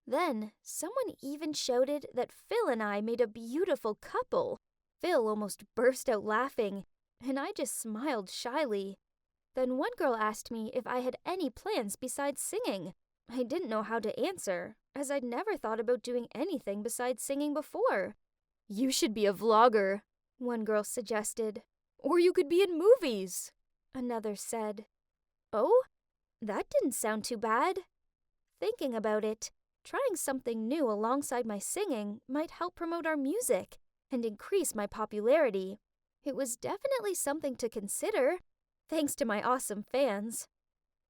Then, someone even shouted that Phil and I made a beautiful couple. Phil almost burst out laughing, and I just smiled shyly. Then one girl asked me if I had any plans besides singing. I didn't know how to answer, as I'd never thought about doing anything besides singing before. You should be a vlogger, one girl suggested. or you could be in movies. Another said. Oh, that didn't sound too bad. Thinking about it, trying something new alongside my singing might help promote our music and increase my popularity. It was definitely something to consider, thanks to my awesome fans.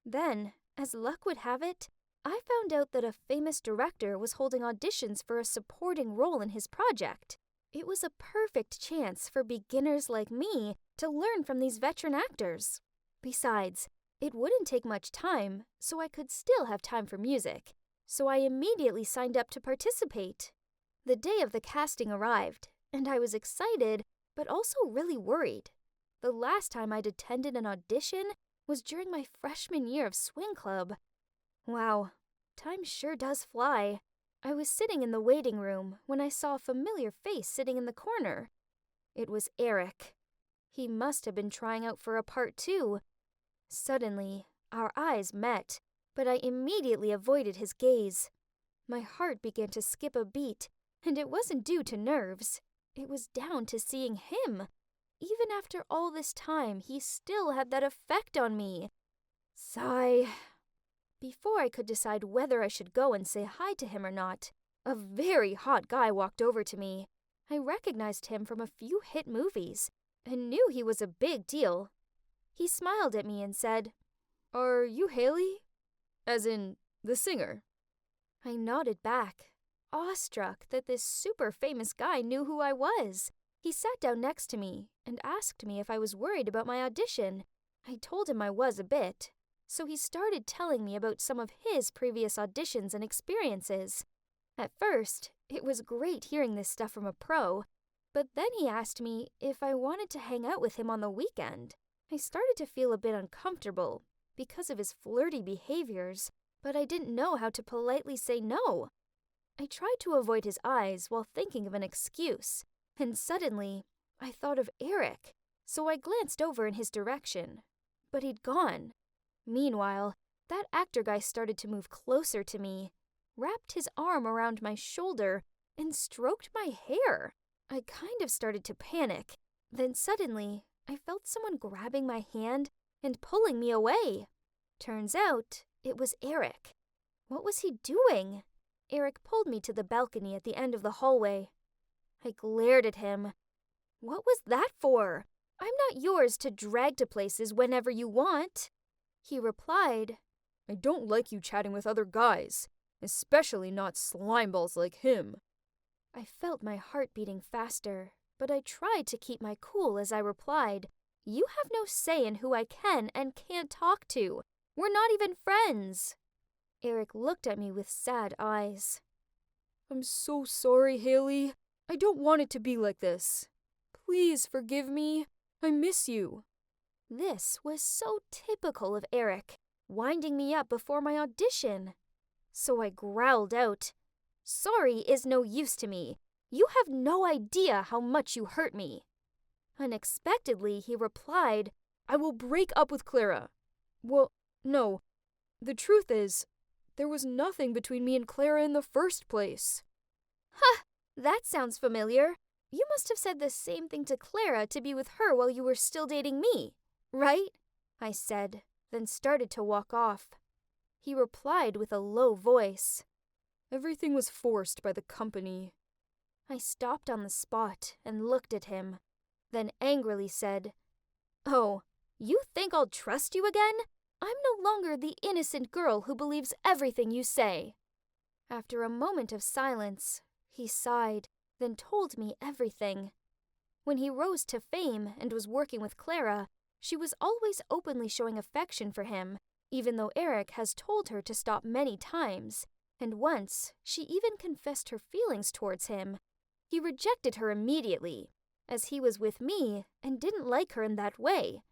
Then, as luck would have it, I found out that a famous director was holding auditions for a supporting role in his project. It was a perfect chance for beginners like me to learn from these veteran actors. Besides, it wouldn't take much time, so I could still have time for music. So I immediately signed up to participate. The day of the casting arrived, and I was excited, but also really worried. The last time I'd attended an audition was during my freshman year of swing club. Wow, time sure does fly. I was sitting in the waiting room when I saw a familiar face sitting in the corner. It was Eric. He must have been trying out for a part too. Suddenly, our eyes met, but I immediately avoided his gaze. My heart began to skip a beat, and it wasn't due to nerves. It was down to seeing him. Even after all this time, he still had that effect on me. Sigh. Before I could decide whether I should go and say hi to him or not, a very hot guy walked over to me. I recognized him from a few hit movies and knew he was a big deal. He smiled at me and said, Are you Haley? As in, the singer? I nodded back, awestruck that this super famous guy knew who I was. He sat down next to me and asked me if I was worried about my audition. I told him I was a bit, so he started telling me about some of his previous auditions and experiences. At first, it was great hearing this stuff from a pro, but then he asked me if I wanted to hang out with him on the weekend. I started to feel a bit uncomfortable because of his flirty behaviors, but I didn't know how to politely say no. I tried to avoid his eyes while thinking of an excuse, and suddenly I thought of Eric, so I glanced over in his direction. But he'd gone. Meanwhile, that actor guy started to move closer to me, wrapped his arm around my shoulder, and stroked my hair. I kind of started to panic. Then suddenly, I felt someone grabbing my hand and pulling me away. Turns out, it was Eric. What was he doing? Eric pulled me to the balcony at the end of the hallway. I glared at him. What was that for? I'm not yours to drag to places whenever you want. He replied, I don't like you chatting with other guys, especially not slimeballs like him. I felt my heart beating faster, but I tried to keep my cool as I replied, You have no say in who I can and can't talk to. We're not even friends. Eric looked at me with sad eyes. I'm so sorry, Haley. I don't want it to be like this. Please forgive me. I miss you. This was so typical of Eric, winding me up before my audition. So I growled out, Sorry is no use to me. You have no idea how much you hurt me. Unexpectedly, he replied, I will break up with Clara. Well, no. The truth is, there was nothing between me and Clara in the first place. Ha! That sounds familiar. You must have said the same thing to Clara to be with her while you were still dating me, right? I said, then started to walk off. He replied with a low voice. Everything was forced by the company. I stopped on the spot and looked at him, then angrily said, Oh, you think I'll trust you again? I'm no longer the innocent girl who believes everything you say. After a moment of silence, he sighed, then told me everything. When he rose to fame and was working with Clara, she was always openly showing affection for him, even though Eric has told her to stop many times, and once she even confessed her feelings towards him. He rejected her immediately, as he was with me and didn't like her in that way.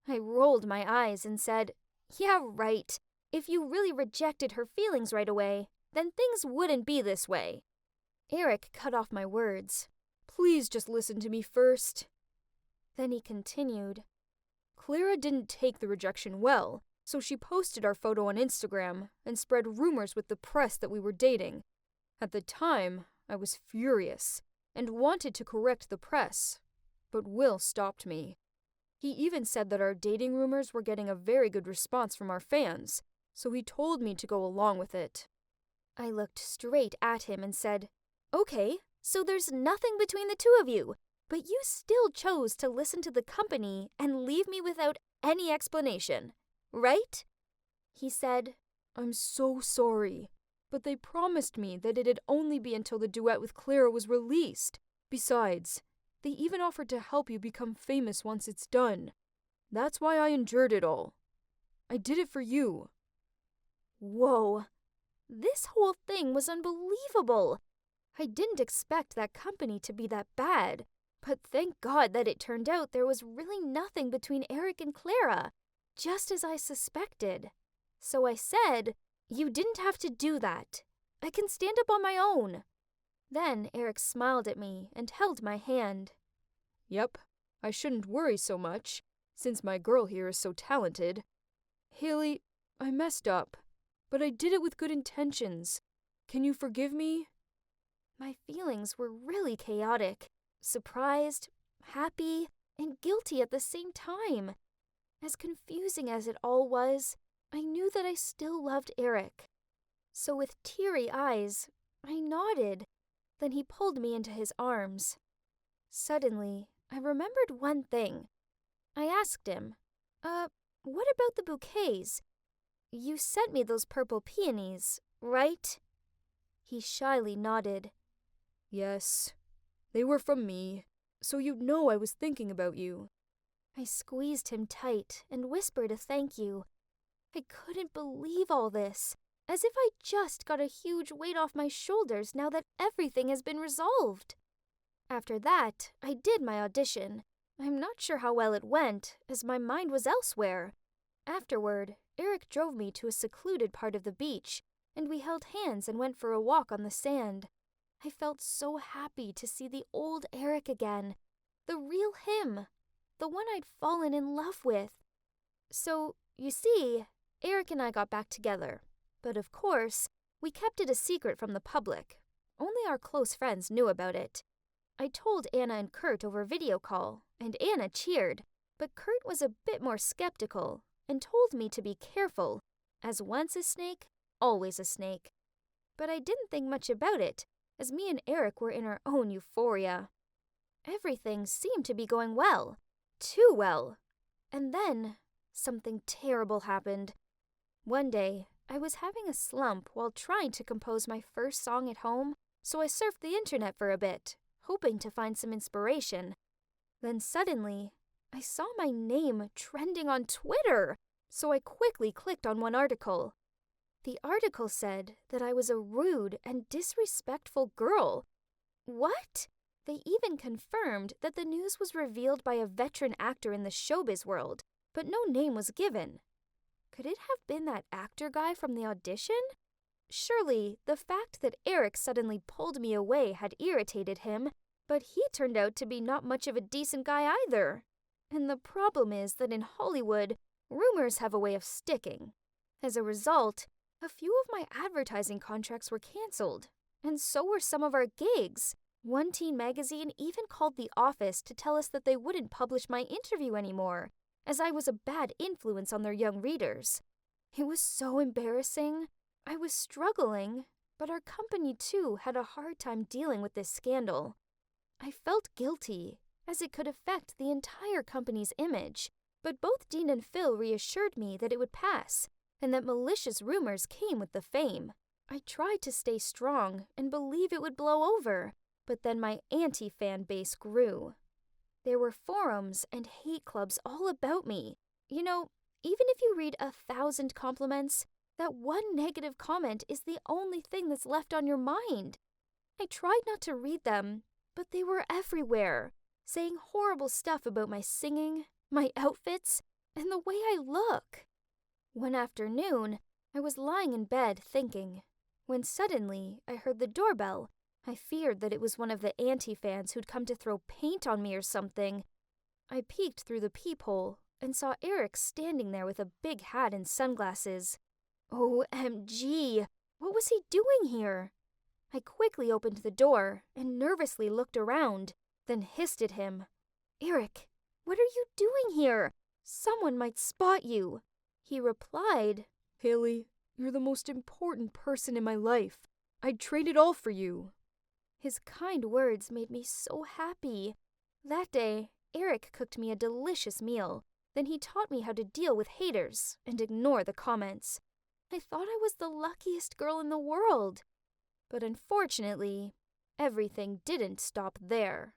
I rolled my eyes and said, Yeah, right. If you really rejected her feelings right away, then things wouldn't be this way. Eric cut off my words. Please just listen to me first. Then he continued. Clara didn't take the rejection well, so she posted our photo on Instagram and spread rumors with the press that we were dating. At the time, I was furious and wanted to correct the press, but Will stopped me. He even said that our dating rumors were getting a very good response from our fans, so he told me to go along with it. I looked straight at him and said, Okay, so there's nothing between the two of you, but you still chose to listen to the company and leave me without any explanation, right? He said, I'm so sorry, but they promised me that it'd only be until the duet with Clara was released. Besides, they even offered to help you become famous once it's done. That's why I endured it all. I did it for you. Whoa, this whole thing was unbelievable. I didn't expect that company to be that bad, but thank God that it turned out there was really nothing between Eric and Clara, just as I suspected. So I said, You didn't have to do that. I can stand up on my own. Then Eric smiled at me and held my hand. Yep, I shouldn't worry so much, since my girl here is so talented. Haley, I messed up, but I did it with good intentions. Can you forgive me? My feelings were really chaotic, surprised, happy, and guilty at the same time. As confusing as it all was, I knew that I still loved Eric. So with teary eyes, I nodded. Then he pulled me into his arms. Suddenly, I remembered one thing. I asked him, what about the bouquets? You sent me those purple peonies, right? He shyly nodded. Yes, they were from me, so you'd know I was thinking about you. I squeezed him tight and whispered a thank you. I couldn't believe all this, as if I just got a huge weight off my shoulders now that everything has been resolved. After that, I did my audition. I'm not sure how well it went, as my mind was elsewhere. Afterward, Eric drove me to a secluded part of the beach, and we held hands and went for a walk on the sand. I felt so happy to see the old Eric again, the real him, the one I'd fallen in love with. So, you see, Eric and I got back together, but of course, we kept it a secret from the public. Only our close friends knew about it. I told Anna and Kurt over video call, and Anna cheered, but Kurt was a bit more skeptical and told me to be careful, as once a snake, always a snake. But I didn't think much about it, as me and Eric were in our own euphoria. Everything seemed to be going well, too well. And then, something terrible happened. One day, I was having a slump while trying to compose my first song at home, so I surfed the internet for a bit, hoping to find some inspiration. Then suddenly, I saw my name trending on Twitter, so I quickly clicked on one article. The article said that I was a rude and disrespectful girl. What? They even confirmed that the news was revealed by a veteran actor in the showbiz world, but no name was given. Could it have been that actor guy from the audition? Surely, the fact that Eric suddenly pulled me away had irritated him, but he turned out to be not much of a decent guy either. And the problem is that in Hollywood, rumors have a way of sticking. As a result, a few of my advertising contracts were canceled, and so were some of our gigs. One teen magazine even called the office to tell us that they wouldn't publish my interview anymore, as I was a bad influence on their young readers. It was so embarrassing. I was struggling, but our company too had a hard time dealing with this scandal. I felt guilty, as it could affect the entire company's image, but both Dean and Phil reassured me that it would pass, and that malicious rumors came with the fame. I tried to stay strong and believe it would blow over, but then my anti-fan base grew. There were forums and hate clubs all about me. You know, even if you read 1,000 compliments, that one negative comment is the only thing that's left on your mind. I tried not to read them, but they were everywhere, saying horrible stuff about my singing, my outfits, and the way I look. One afternoon, I was lying in bed thinking, when suddenly I heard the doorbell. I feared that it was one of the anti-fans who'd come to throw paint on me or something. I peeked through the peephole and saw Eric standing there with a big hat and sunglasses. OMG! What was he doing here? I quickly opened the door and nervously looked around, then hissed at him. Eric, what are you doing here? Someone might spot you. He replied, Haley, you're the most important person in my life. I'd trade it all for you. His kind words made me so happy. That day, Eric cooked me a delicious meal. Then he taught me how to deal with haters and ignore the comments. I thought I was the luckiest girl in the world. But unfortunately, everything didn't stop there.